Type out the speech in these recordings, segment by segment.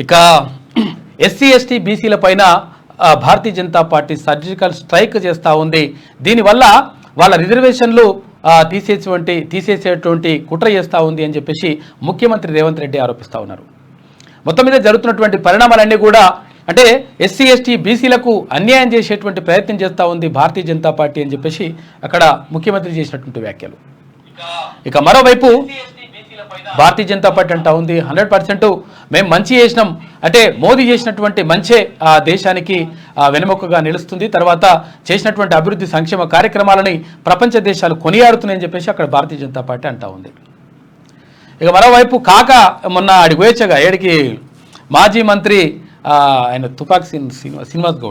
ఇక SC ST బీసీల పైన Bharatiya Janata party surgical strike చేస్తూ ఉంది. దీనివల్ల వాళ్ళ రిజర్వేషన్లు తీసేసేటువంటి కుట్ర చేస్తూ ఉంది అని చెప్పేసి ముఖ్యమంత్రి రేవంత్ రెడ్డి ఆరోపిస్తూ ఉన్నారు. మొత్తం మీద జరుగుతున్నటువంటి పరిణామాలన్నీ కూడా అంటే ఎస్సీ ఎస్టీ బీసీలకు అన్యాయం చేసేటువంటి ప్రయత్నం చేస్తూ ఉంది భారతీయ జనతా పార్టీ అని చెప్పేసి అక్కడ ముఖ్యమంత్రి చేసినటువంటి వ్యాఖ్యలు. ఇక మరోవైపు భారతీయ జనతా పార్టీ అంటా ఉంది 100% మేము మంచి చేసినాం, అంటే మోదీ చేసినటువంటి మంచే ఆ దేశానికి వెనుముకగా నిలుస్తుంది, తర్వాత చేసినటువంటి అభివృద్ధి సంక్షేమ కార్యక్రమాలని ప్రపంచ దేశాలు కొనియాడుతున్నాయని చెప్పేసి అక్కడ భారతీయ జనతా పార్టీ అంటా ఉంది. ఇక మరోవైపు కాక మొన్న ఆడికి పోయొచ్చగా ఏడికి మాజీ మంత్రి ఆయన తుపాక్ శ్రీనివాస్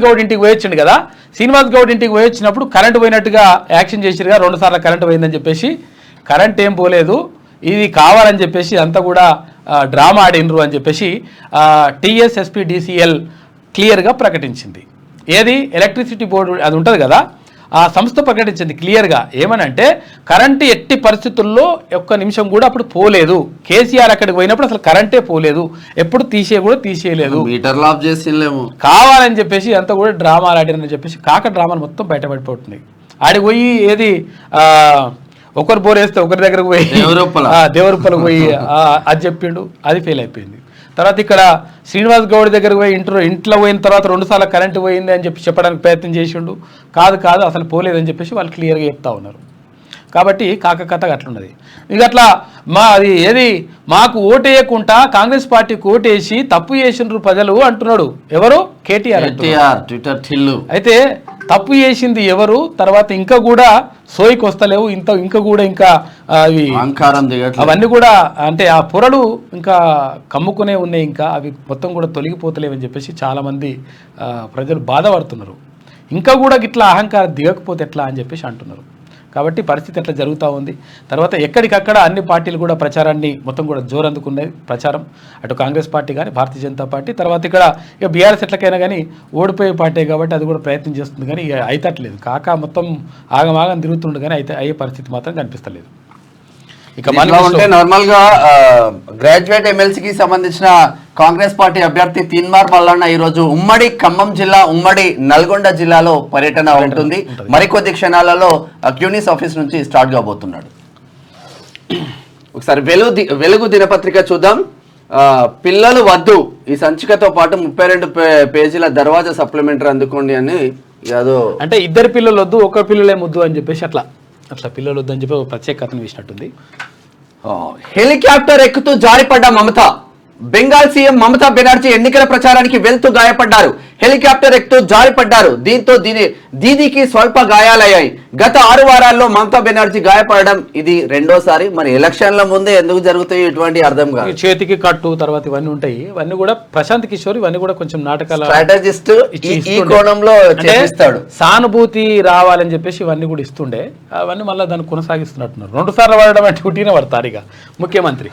గౌడ్ ఇంటికి పోయొచ్చిండు కదా. శ్రీనివాస్ గౌడ్ ఇంటికి పోయొచ్చినప్పుడు కరెంటు పోయినట్టుగా యాక్షన్ చేసిరుగా, 2 సార్లు కరెంటు పోయిందని చెప్పేసి. కరెంట్ ఏం పోలేదు, ఇది కావాలని చెప్పేసి అంతా కూడా డ్రామా ఆడినరు అని చెప్పేసి TSSPDCL క్లియర్గా ప్రకటించింది. ఏది ఎలక్ట్రిసిటీ బోర్డు అది ఉంటుంది కదా, ఆ సంస్థ ప్రకటించింది క్లియర్గా. ఏమనంటే కరెంటు ఎట్టి పరిస్థితుల్లో ఒక్క నిమిషం కూడా అప్పుడు పోలేదు. కేసీఆర్ అక్కడికి పోయినప్పుడు అసలు కరెంటే పోలేదు, ఎప్పుడు తీసేయలేదు, మీటర్లు ఆఫ్ చేసిలేము కావాలని చెప్పేసి అంతా కూడా డ్రామాలు ఆడినని చెప్పేసి కాక డ్రామాలు మొత్తం బయటపడిపోతున్నాయి. ఆడికి పోయి ఏది ఒకరు బోర్ వేస్తే ఒకరి దగ్గరకు పోయి దేవరూపలకు పోయి అది చెప్పిండు, అది ఫెయిల్ అయిపోయింది. తర్వాత ఇక్కడ శ్రీనివాస్ గౌడ్ దగ్గరకు పోయి ఇంట్లో పోయిన తర్వాత 2 సార్లు కరెంటు పోయింది అని చెప్పడానికి ప్రయత్నం చేసిండు. కాదు అసలు పోలేదని చెప్పేసి వాళ్ళు క్లియర్గా చెప్తా ఉన్నారు. కాబట్టి కాక కథ అట్లున్నది. ఇక అట్లా మాకు ఓటేయకుండా కాంగ్రెస్ పార్టీకి ఓటేసి తప్పు చేసిండ్రు ప్రజలు అంటున్నాడు. ఎవరు? కేటీఆర్ ట్విట్టర్ ఠిల్లు. అయితే తప్పు చేసింది ఎవరు? తర్వాత ఇంకా కూడా సోయికి వస్తలేవు, ఇంకా కూడా అవి అవన్నీ కూడా అంటే ఆ పొరలు ఇంకా కమ్ముకునే ఉన్నాయి, ఇంకా అవి మొత్తం కూడా తొలగిపోతలేవని చెప్పేసి చాలామంది ప్రజలు బాధపడుతున్నారు. ఇంకా కూడా ఇట్లా అహంకారం దిగకపోతే ఎట్లా అని చెప్పేసి అంటున్నారు. కాబట్టి పరిస్థితి ఎట్లా జరుగుతూ ఉంది. తర్వాత ఎక్కడికక్కడ అన్ని పార్టీలు కూడా ప్రచారాన్ని మొత్తం కూడా జోరందుకున్నాయి. ప్రచారం అటు కాంగ్రెస్ పార్టీ కానీ భారతీయ జనతా పార్టీ, తర్వాత ఇక్కడ ఇక బీఆర్ఎస్ ఎట్లకైనా కానీ ఓడిపోయే పార్టీ కాబట్టి అది కూడా ప్రయత్నం చేస్తుంది, కానీ ఇక అయితట్లేదు. కాక మొత్తం ఆగమాగం తిరుగుతుండే కానీ అయితే అయ్యే పరిస్థితి మాత్రం కనిపిస్తలేదు. ఇక అంటే నార్మల్ గా గ్రాడ్యుయేట్ ఎమ్మెల్సీకి సంబంధించిన కాంగ్రెస్ పార్టీ అభ్యర్థి తీన్మార్ మల్లన్న ఈ రోజు ఉమ్మడి ఖమ్మం జిల్లా, ఉమ్మడి నల్గొండ జిల్లాలో పర్యటన ఉంటుంది. మరికొద్ది క్షణాలలో క్యూనిస్ ఆఫీస్ నుంచి స్టార్ట్ కాబోతున్నాడు. ఒకసారి వెలుగు దినపత్రిక చూద్దాం. పిల్లలు వద్దు, ఈ సంచికతో పాటు 32 పేజీల దర్వాజా సప్లిమెంటరీ అందుకోండి అని ఏదో అంటే 2 పిల్లలు వద్దు, 1 పిల్లలే ముద్దు అని చెప్పేసి అట్లా పిల్లలు వద్దని చెప్పి ప్రత్యేకతను వేసినట్టుంది. హెలికాప్టర్ ఎక్కుతూ జారిపడ్డ మమత. బెంగాల్ సీఎం మమతా బెనర్జీ ఎన్నికల ప్రచారానికి వెళ్తూ గాయపడ్డారు. హెలికాప్టర్ ఎక్కుతూ జారిపడ్డారు. దీంతో దీదీకి స్వల్ప గాయాలయ్యాయి. గత 6 వారాల్లో మమతా బెనర్జీ గాయపడడం ఇది రెండోసారి. మరి ఎలక్షన్ల ముందే ఎందుకు జరుగుతాయి ఇటువంటి అర్థం కాదు. చేతికి కట్టు తర్వాత ఇవన్నీ ఉంటాయి. ఇవన్నీ కూడా ప్రశాంత్ కిషోర్ ఇవన్నీ కూడా కొంచెం నాటకాల స్ట్రాటజిస్ట్ ఈ కోణంలో చేస్తాడు. సానుభూతి రావాలని చెప్పేసి ఇవన్నీ కూడా ఇస్తుండే, అవన్నీ మళ్ళీ దాన్ని కొనసాగిస్తున్నట్టున్నారు. 2 సార్లు వాడడం అంటే ఉట్టినే పడతారు ఇక ముఖ్యమంత్రి.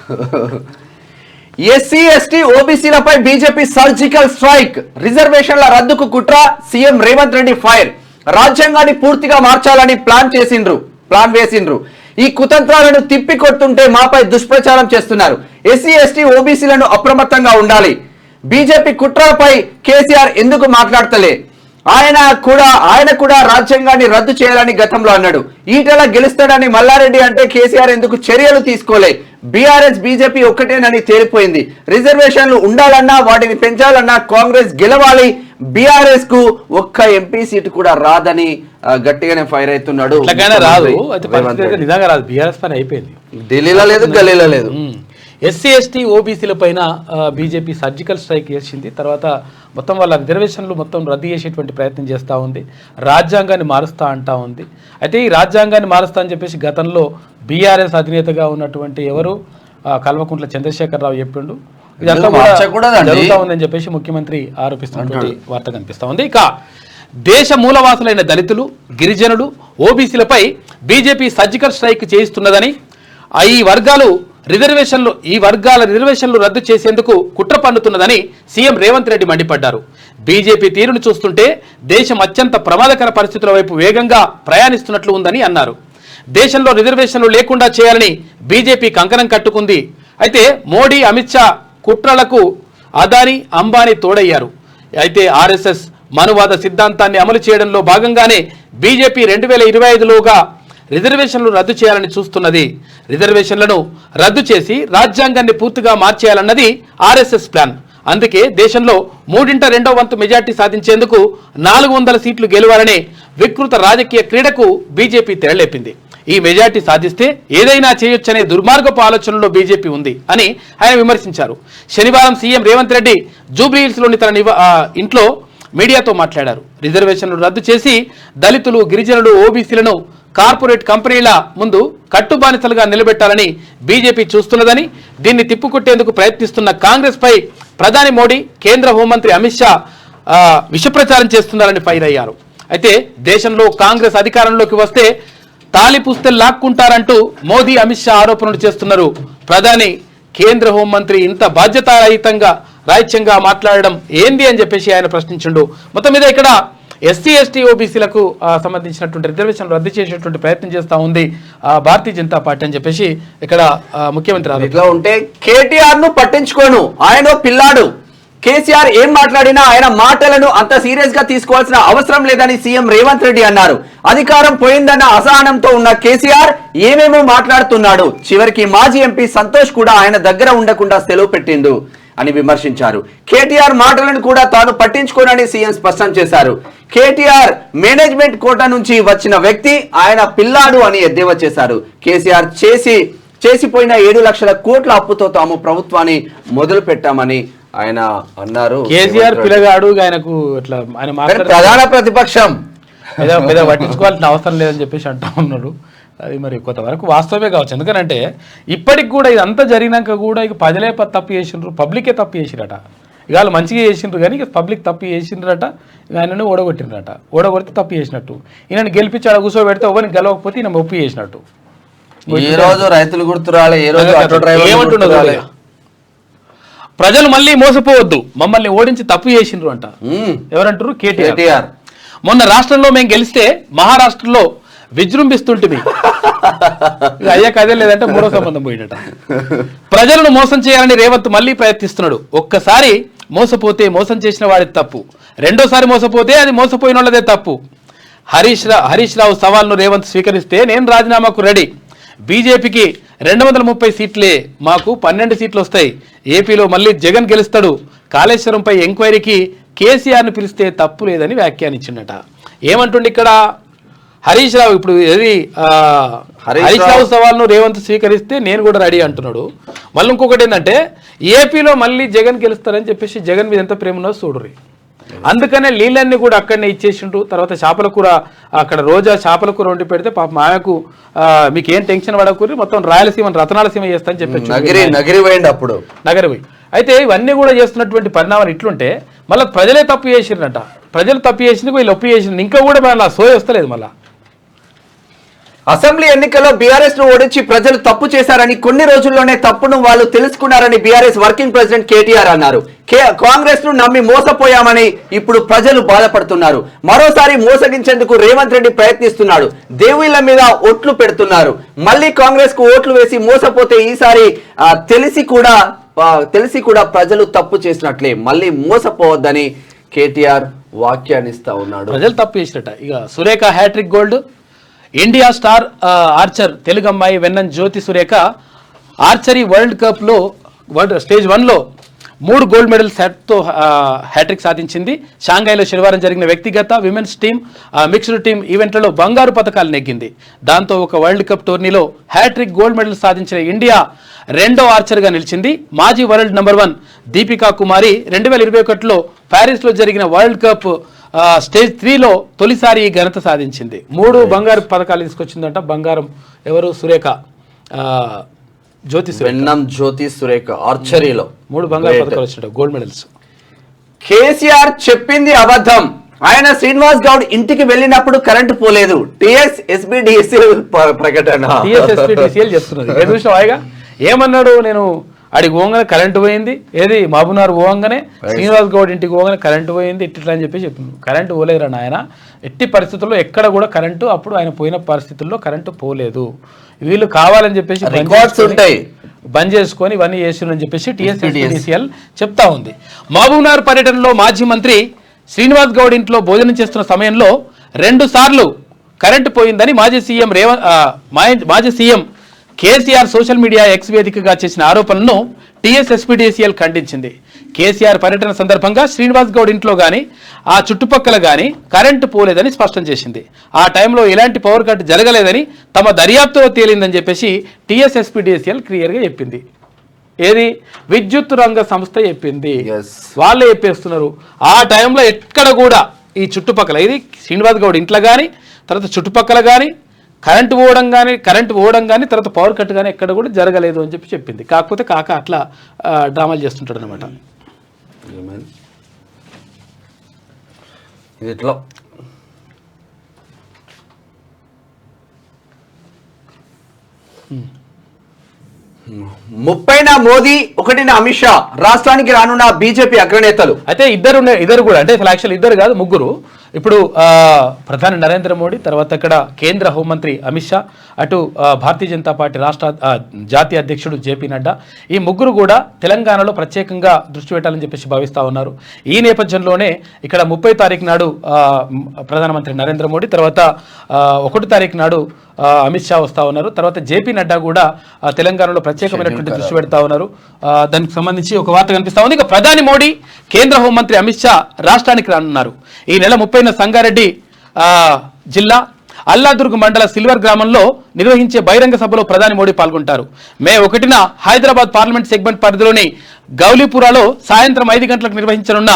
ఎస్సీ ఎస్టీ ఓబీసీలపై బీజేపీ సర్జికల్ స్ట్రైక్. రిజర్వేషన్ల రద్దుకు కుట్ర, సీఎం రేవంత్ రెడ్డి ఫైర్. రాజ్యాంగాన్ని పూర్తిగా మార్చాలని ప్లాన్ వేసిండ్రు. ఈ కుతంత్రాలను తిప్పి కొడుతుంటే మాపై దుష్ప్రచారం చేస్తున్నారు. ఎస్సీ ఎస్టీ ఓబీసీలను అప్రమత్తంగా ఉండాలి. బీజేపీ కుట్రలపై కేసీఆర్ ఎందుకు మాట్లాడతలే? ఆయన కూడా రాజ్యాంగాన్ని రద్దు చేయాలని గతంలో అన్నాడు. ఈటెల గెలుస్తాడని మల్లారెడ్డి అంటే కేసీఆర్ ఎందుకు చర్యలు తీసుకోలే? బీఆర్ఎస్ బీజేపీ ఒక్కటేనని తేలిపోయింది. రిజర్వేషన్లు ఉండాలన్నా వాటిని పెంచాలన్నా కాంగ్రెస్ గెలవాలి. బీఆర్ఎస్ కు ఒక్క ఎంపీ సీటు కూడా రాదని గట్టిగానే ఫైర్ అవుతున్నాడు. ఢిల్లీలో లేదు, గల్లీలో లేదు. ఎస్సీ ఎస్టీ ఓబీసీల పైన బీజేపీ సర్జికల్ స్ట్రైక్ చేసింది. తర్వాత మొత్తం వాళ్ళ రిజర్వేషన్లు మొత్తం రద్దు చేసేటువంటి ప్రయత్నం చేస్తూ ఉంది. రాజ్యాంగాన్ని మారుస్తా అంటా ఉంది. అయితే ఈ రాజ్యాంగాన్ని మారుస్తా అని చెప్పేసి గతంలో బీఆర్ఎస్ అధినేతగా ఉన్నటువంటి ఎవరు కల్వకుంట్ల చంద్రశేఖరరావు చెప్పిండు. ఇదంతా కూడా జరుగుతూ ఉందని చెప్పేసి ముఖ్యమంత్రి ఆరోపిస్తున్నటువంటి వార్త కనిపిస్తూ ఉంది. ఇక దేశ మూలవాసులైన దళితులు, గిరిజనులు, ఓబీసీలపై బీజేపీ సర్జికల్ స్ట్రైక్ చేయిస్తున్నదని, ఈ వర్గాల రిజర్వేషన్లు రద్దు చేసేందుకు కుట్ర పన్నుతున్నదని సీఎం రేవంత్ రెడ్డి మండిపడ్డారు. బీజేపీ తీరును చూస్తుంటే దేశం అత్యంత ప్రమాదకర పరిస్థితుల వైపు వేగంగా ప్రయాణిస్తున్నట్లు ఉందని అన్నారు. దేశంలో రిజర్వేషన్లు లేకుండా చేయాలని బీజేపీ కంకణం కట్టుకుంది. అయితే మోడీ, అమిత్ షా కుట్రలకు అదానీ అంబానీ తోడయ్యారు. అయితే ఆర్ఎస్ఎస్ మనువాద సిద్ధాంతాన్ని అమలు చేయడంలో భాగంగానే బీజేపీ 2025లోగా రిజర్వేషన్లు రద్దు చేయాలని చూస్తున్నది. రిజర్వేషన్లను రద్దు చేసి రాజ్యాంగాన్ని పూర్తిగా మార్చేయాలన్నది ఆర్ఎస్ఎస్ ప్లాన్. అందుకే దేశంలో 3/2 వంతు మెజార్టీ సాధించేందుకు 400 సీట్లు గెలవాలనే వికృత రాజకీయ క్రీడకు బీజేపీ తెరలేపింది. ఈ మెజార్టీ సాధిస్తే ఏదైనా చేయొచ్చనే దుర్మార్గపు ఆలోచనలో బీజేపీ ఉంది అని ఆయన విమర్శించారు. శనివారం సీఎం రేవంత్ రెడ్డి జూబ్లీహిల్స్లోని తన ఇంట్లో మీడియాతో మాట్లాడారు. రిజర్వేషన్లు రద్దు చేసి దళితులు, గిరిజనులు, ఓబీసీలను కార్పొరేట్ కంపెనీల ముందు కట్టుబానిసలుగా నిలబెట్టాలని బీజేపీ చూస్తున్నదని, దీన్ని తిప్పుకొట్టేందుకు ప్రయత్నిస్తున్న కాంగ్రెస్ పై ప్రధాని మోడీ, కేంద్ర హోంమంత్రి అమిత్ షా విషప్రచారం చేస్తున్నారని ఫైర్ అయ్యారు. అయితే దేశంలో కాంగ్రెస్ అధికారంలోకి వస్తే తాలి పుస్తెలు లాక్కుంటారంటూ మోదీ, అమిత్ షా ఆరోపణలు చేస్తున్నారు. ప్రధాని, కేంద్ర హోంమంత్రి ఇంత బాధ్యతారహితంగా రాజ్యంగా మాట్లాడడం ఏంది అని చెప్పేసి ఆయన ప్రశ్నించిండు. మొత్తం మీద ఇక్కడ ఎస్సీ, ఎస్టీ, ఓబీసీలకు సంబంధించినటువంటి రిజర్వేషన్ రద్దు చేసేటువంటి ప్రయత్నం చేస్తూ ఉంది భారతీయ జనతా పార్టీ అని చెప్పేసి ఇక్కడ ముఖ్యమంత్రి. ఇట్లా ఉంటే కేటీఆర్ ను పట్టించుకోను, ఆయన పిల్లాడు. కేసీఆర్ ఏం మాట్లాడినా ఆయన మాటలను అంత సీరియస్ గా తీసుకోవాల్సిన అవసరం లేదని సీఎం రేవంత్ రెడ్డి అన్నారు. అధికారం పోయిందన్న అసహనంతో ఉన్న కేసీఆర్ ఏమేమో మాట్లాడుతున్నాడు. చివరికి మాజీ ఎంపీ సంతోష్ కూడా ఆయన దగ్గర ఉండకుండా సెలవు పెట్టిండు అని విమర్శించారు. కేటీఆర్ మాటలను కూడా తాను పట్టించుకోనని సీఎం స్పష్టం చేశారు. కేటీఆర్ మేనేజ్మెంట్ కోటా నుంచి వచ్చిన వ్యక్తి, ఆయన పిల్లాడు అని ఎద్దేవా చేశారు. కేసీఆర్ చేసిపోయిన 7 లక్షల కోట్ల అప్పుతో తాము ప్రభుత్వాన్ని మొదలు పెట్టామని ఆయన అన్నారు. కేసీఆర్ పిల్లగాడు, ఆయనకు ఇట్లా ఆయన ప్రధాన ప్రతిపక్షం పట్టించుకోవాల్సిన అవసరం లేదని చెప్పేసి అంటా ఉన్నాడు. అది మరి కొంతవరకు వాస్తవమే కావచ్చు. ఎందుకనంటే ఇప్పటికి కూడా ఇదంతా జరిగినాక కూడా ఇక ప్రజలే తప్పు చేసిండ్రు, పబ్లికే తప్పు చేసిరట. ఇక వాళ్ళు మంచిగా చేసిండ్రు కానీ ఇక పబ్లిక్ తప్పు చేసిండ్రట. ఆయనను ఓడగొట్టినరట. ఓడగొడితే తప్పు చేసినట్టు. ఈయనను గెలిపించి ఆడ కూర్చోబెడితే ఎవరిని గెలవకపోతే ఈయన ఒప్పు చేసినట్టు. ఈ రోజు రైతులు గుర్తురాలే, ఏ రోజు ఏమంటున్నది, ప్రజలు మళ్ళీ మోసపోవద్దు, మమ్మల్ని ఓడించి తప్పు చేసిండ్రు అంట. ఎవరంటారు? కేటీఆర్. మొన్న రాష్ట్రంలో మేము గెలిస్తే మహారాష్ట్రలో విజృంభిస్తుంటుంది. అయ్యా కదే లేదంటే మూడో సంబంధం పోయినట. ప్రజలను మోసం చేయాలని రేవంత్ మళ్ళీ ప్రయత్నిస్తున్నాడు. ఒక్కసారి మోసపోతే మోసం చేసిన వాడిది తప్పు, రెండోసారి మోసపోతే అది మోసపోయిన వాళ్ళదే తప్పు. హరీష్ రావు సవాల్ను రేవంత్ స్వీకరిస్తే నేను రాజీనామాకు రెడీ. బీజేపీకి 230 సీట్లే, మాకు 12 సీట్లు వస్తాయి. ఏపీలో మళ్ళీ జగన్ గెలుస్తాడు. కాళేశ్వరంపై ఎంక్వైరీకి కేసీఆర్ను పిలిస్తే తప్పు లేదని వ్యాఖ్యానించిండట. ఏమంటుండే ఇక్కడ హరీష్ రావు? ఇప్పుడు ఏది హరీష్ రావు సవాల్ను రేవంత్ స్వీకరిస్తే నేను కూడా రెడీ అంటున్నాడు. మళ్ళీ ఇంకొకటి ఏంటంటే ఏపీలో మళ్ళీ జగన్ గెలుస్తారని చెప్పేసి జగన్ మీద ఎంత ప్రేమ ఉన్నదో చూడరు. అందుకనే నీళ్ళన్నీ కూడా అక్కడనే ఇచ్చేసిండ్రు. తర్వాత చేపల కూర అక్కడ రోజా చేపల కూర వండి పెడితే పాప మాయకు మీకేం టెన్షన్ పడకూరి, మొత్తం రాయలసీమ రతనాలసీమ చేస్తా అని చెప్పి నగరి పోయింది అప్పుడు. నగరి పోయి అయితే ఇవన్నీ కూడా చేస్తున్నటువంటి పరిణామాలు ఇట్లుంటే మళ్ళీ ప్రజలే తప్పు చేసిరట. ప్రజలు తప్పు చేసింది, వీళ్ళు ఒప్పు చేసింది. ఇంకా కూడా మళ్ళీ సోయ వస్తలేదు. మళ్ళీ అసెంబ్లీ ఎన్నికల్లో బీఆర్ఎస్ ను ఓడించి ప్రజలు తప్పు చేశారని, కొన్ని రోజుల్లోనే తప్పును వాళ్ళు తెలుసుకున్నారని బీఆర్ఎస్ వర్కింగ్ ప్రెసిడెంట్ కేటీఆర్ అన్నారు. కాంగ్రెస్ ను నమ్మి మోసపోయామని ఇప్పుడు ప్రజలు బాధపడుతున్నారు. మరోసారి మోసగించేందుకు రేవంత్ రెడ్డి ప్రయత్నిస్తున్నాడు. దేవుళ్ళ మీద ఓట్లు పెడుతున్నారు. మళ్ళీ కాంగ్రెస్ కు ఓట్లు వేసి మోసపోతే ఈసారి తెలిసి కూడా ప్రజలు తప్పు చేసినట్లే, మళ్ళీ మోసపోవద్దని కేటీఆర్ వ్యాఖ్యానిస్తా ఉన్నాడు. ప్రజలు తప్పు చేసినట్ట. ఇక Surekha hat trick gold. India star archer Telugu అమ్మాయి వెన్నెం జ్యోతి సురేఖ ఆర్చరీ వరల్డ్ కప్లో స్టేజ్ 1లో 3 గోల్డ్ మెడల్ సెట్తో హ్యాట్రిక్ సాధించింది. షాంఘైలో శనివారం జరిగిన వ్యక్తిగత, విమెన్స్ టీమ్, మిక్స్డ్ టీమ్ ఈవెంట్లలో బంగారు పథకాలు నెగ్గింది. దాంతో ఒక వరల్డ్ కప్ టోర్నీలో హ్యాట్రిక్ గోల్డ్ మెడల్ సాధించిన ఇండియా 2వ ఆర్చర్గా నిలిచింది. మాజీ వరల్డ్ నెంబర్ 1 దీపికా కుమారి 2021లో ప్యారిస్లో జరిగిన వరల్డ్ కప్ స్టేజ్ 3లో తొలిసారి ఈ ఘనత సాధించింది. 3 బంగారు పథకాలు తీసుకొచ్చిందంట. బంగారం ఎవరు? సురేఖ జ్యోతి సురేఖ ఆర్చరీలో 3 బంగారు పథకాలు వచ్చినాయి, గోల్డ్ మెడల్స్. కేసీఆర్ చెప్పింది అబద్ధం. ఆయన శ్రీనివాస్ గౌడ్ ఇంటికి వెళ్ళినప్పుడు కరెంటు పోలేదు. టీఎస్ఎస్బిడిసిఎల్ ప్రకటన. టీఎస్ఎస్బిడిసిఎల్ చేస్తున్నది. ఏమన్నాడు? నేను అడిగి పోగానే కరెంటు పోయింది. ఏది మహబూబ్నగర్ పోగానే శ్రీనివాస్ గౌడ్ ఇంటికి పోగానే కరెంటు పోయింది ఇట్లా అని చెప్పి చెప్తున్నాడు. కరెంటు పోలేదురా నాయన, ఎట్టి పరిస్థితుల్లో ఎక్కడ కూడా కరెంటు, అప్పుడు ఆయన పోయిన పరిస్థితుల్లో కరెంటు పోలేదు. వీళ్ళు కావాలని చెప్పేసి రికార్డ్స్ ఉంటాయి. బంద్ చేసుకొని ఇవన్నీ చేస్తున్నారని చెప్పేసి టీఎస్ఎస్పీడీసీఎల్ చెప్తా ఉంది. మహబూబ్నగర్ పర్యటనలో మాజీ మంత్రి శ్రీనివాస్ గౌడ్ ఇంట్లో భోజనం చేస్తున్న సమయంలో 2 సార్లు కరెంటు పోయిందని మాజీ CM KCR social media X వేదికగా చేసిన ఆరోపణలను టీఎస్ఎస్పీడీసీఎల్ ఖండించింది. కేసీఆర్ పర్యటన సందర్భంగా శ్రీనివాస్ గౌడ్ ఇంట్లో కానీ ఆ చుట్టుపక్కల కానీ కరెంటు పోలేదని స్పష్టం చేసింది. ఆ టైంలో ఎలాంటి పవర్ కట్ జరగలేదని తమ దర్యాప్తులో తేలిందని చెప్పేసి టీఎస్ఎస్పీడీసీఎల్ క్లియర్గా చెప్పింది. ఏది విద్యుత్ రంగ సంస్థ చెప్పింది, వాళ్ళే చెప్పేస్తున్నారు. ఆ టైంలో ఎక్కడ కూడా ఈ చుట్టుపక్కల ఇది శ్రీనివాస్ గౌడ్ ఇంట్లో కానీ తర్వాత చుట్టుపక్కల కానీ కరెంటు పోవడం కానీ తర్వాత పవర్ కట్ కానీ ఎక్కడ కూడా జరగలేదు అని చెప్పి చెప్పింది. కాకపోతే కాక అట్లా డ్రామాలు చేస్తుంటాడు అనమాట. ఇట్లా ముప్పైన మోదీ, 1న అమిత్ షా రాష్ట్రానికి రానున్న బీజేపీ అగ్రనేతలు. అయితే ఇద్దరు కూడా అంటే యాక్చువల్ ఇద్దరు కాదు, ముగ్గురు. ఇప్పుడు ప్రధాని నరేంద్ర మోడీ, తర్వాత ఇక్కడ కేంద్ర హోంమంత్రి అమిత్ షా, అటు భారతీయ జనతా పార్టీ రాష్ట్ర జాతీయ అధ్యక్షుడు జేపీ నడ్డా, ఈ ముగ్గురు కూడా తెలంగాణలో ప్రత్యేకంగా దృష్టి పెట్టాలని చెప్పేసి భావిస్తూ ఉన్నారు. ఈ నేపథ్యంలోనే ఇక్కడ 30 తారీఖు నాడు ప్రధానమంత్రి నరేంద్ర మోడీ, తర్వాత 1 తారీఖు నాడు అమిత్ షా వస్తూ ఉన్నారు. తర్వాత జేపీ నడ్డా కూడా తెలంగాణలో ప్రత్యేకమైనటువంటి దృష్టి పెడతా ఉన్నారు. దానికి సంబంధించి ఒక వార్త కనిపిస్తా ఉంది. ఇక ప్రధాని మోడీ, కేంద్ర హోంమంత్రి అమిత్ షా రాష్ట్రానికి రానున్నారు. ఈ నెల 30న సంగారెడ్డి జిల్లా అల్లాదుర్గ్ మండల సిల్వర్ గ్రామంలో నిర్వహించే బహిరంగ సభలో ప్రధాని మోడీ పాల్గొంటారు. మే 1న హైదరాబాద్ పార్లమెంట్ సెగ్మెంట్ పరిధిలోని గౌలీపురాలో సాయంత్రం 5 గంటలకు నిర్వహించనున్న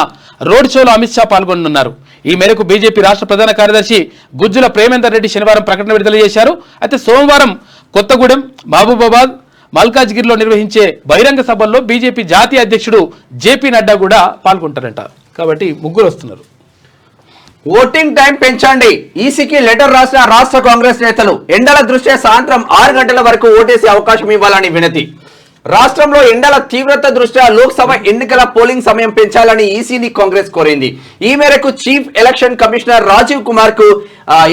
రోడ్ షోలో అమిత్ షా పాల్గొనున్నారు. ఈ మేరకు బీజేపీ రాష్ట్ర ప్రధాన కార్యదర్శి గుజ్జుల ప్రేమేందర్ రెడ్డి శనివారం ప్రకటన విడుదల చేశారు. అయితే సోమవారం కొత్తగూడెం, మహబూబాబాద్, మల్కాజ్గిరిలో నిర్వహించే బహిరంగ సభల్లో బీజేపీ జాతీయ అధ్యక్షుడు జేపీ నడ్డా కూడా పాల్గొంటారంట. కాబట్టి ముగ్గురు వస్తున్నారు. ఓటింగ్ టైం పెంచండి, ఈసీకి లెటర్ రాసిన రాష్ట్ర కాంగ్రెస్ నేతలు. ఎండల దృష్ట్యా సాయంత్రం 6 గంటల వరకు ఓటేసే అవకాశం ఇవ్వాలని వినతి. రాష్ట్రంలో ఎండల తీవ్రత దృష్ట్యా లోక్సభ ఎన్నికల పోలింగ్ సమయం పెంచాలని ఈసీని కాంగ్రెస్ కోరింది. ఈ మేరకు chief election commissioner Rajiv Kumar కు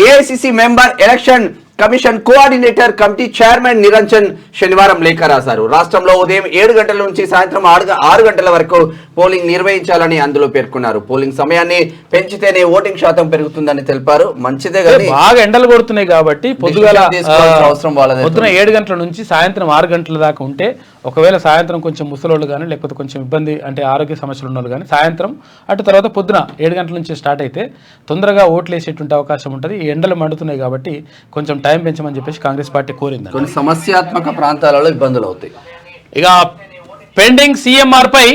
AICC member election commission coordinator committee chairman Niranjan శనివారం లేఖ రాశారు. రాష్ట్రంలో ఉదయం 7 గంటల నుంచి సాయంత్రం 6 గంటల వరకు పోలింగ్ నిర్వహించాలని అందులో పేర్కొన్నారు. పోలింగ్ సమయాన్ని పెంచితేనే ఓటింగ్ శాతం పెరుగుతుందని తెలిపారు. మంచిదే కానీ బాగా ఎండలు కొడుతున్నాయి కాబట్టి పొద్దున 7 గంటల నుంచి సాయంత్రం 6 గంటల దాకా ఉంటే, ఒకవేళ సాయంత్రం కొంచెం ముసలోళ్ళు కానీ లేకపోతే కొంచెం ఇబ్బంది అంటే ఆరోగ్య సమస్యలు ఉన్న వాళ్ళు కానీ సాయంత్రం అటు తర్వాత పొద్దున 7 గంటల నుంచి స్టార్ట్ అయితే తొందరగా ఓట్లు వేసేటువంటి అవకాశం ఉంటుంది. ఈ ఎండలు మండుతున్నాయి కాబట్టి కొంచెం టైం పెంచమని చెప్పేసి కాంగ్రెస్ పార్టీ కోరింది. కొన్ని సమస్యాత్మక ప్రాంతాలలో ఇబ్బందులు అవుతాయి. ఇక పెండింగ్ సీఎంఆర్ పై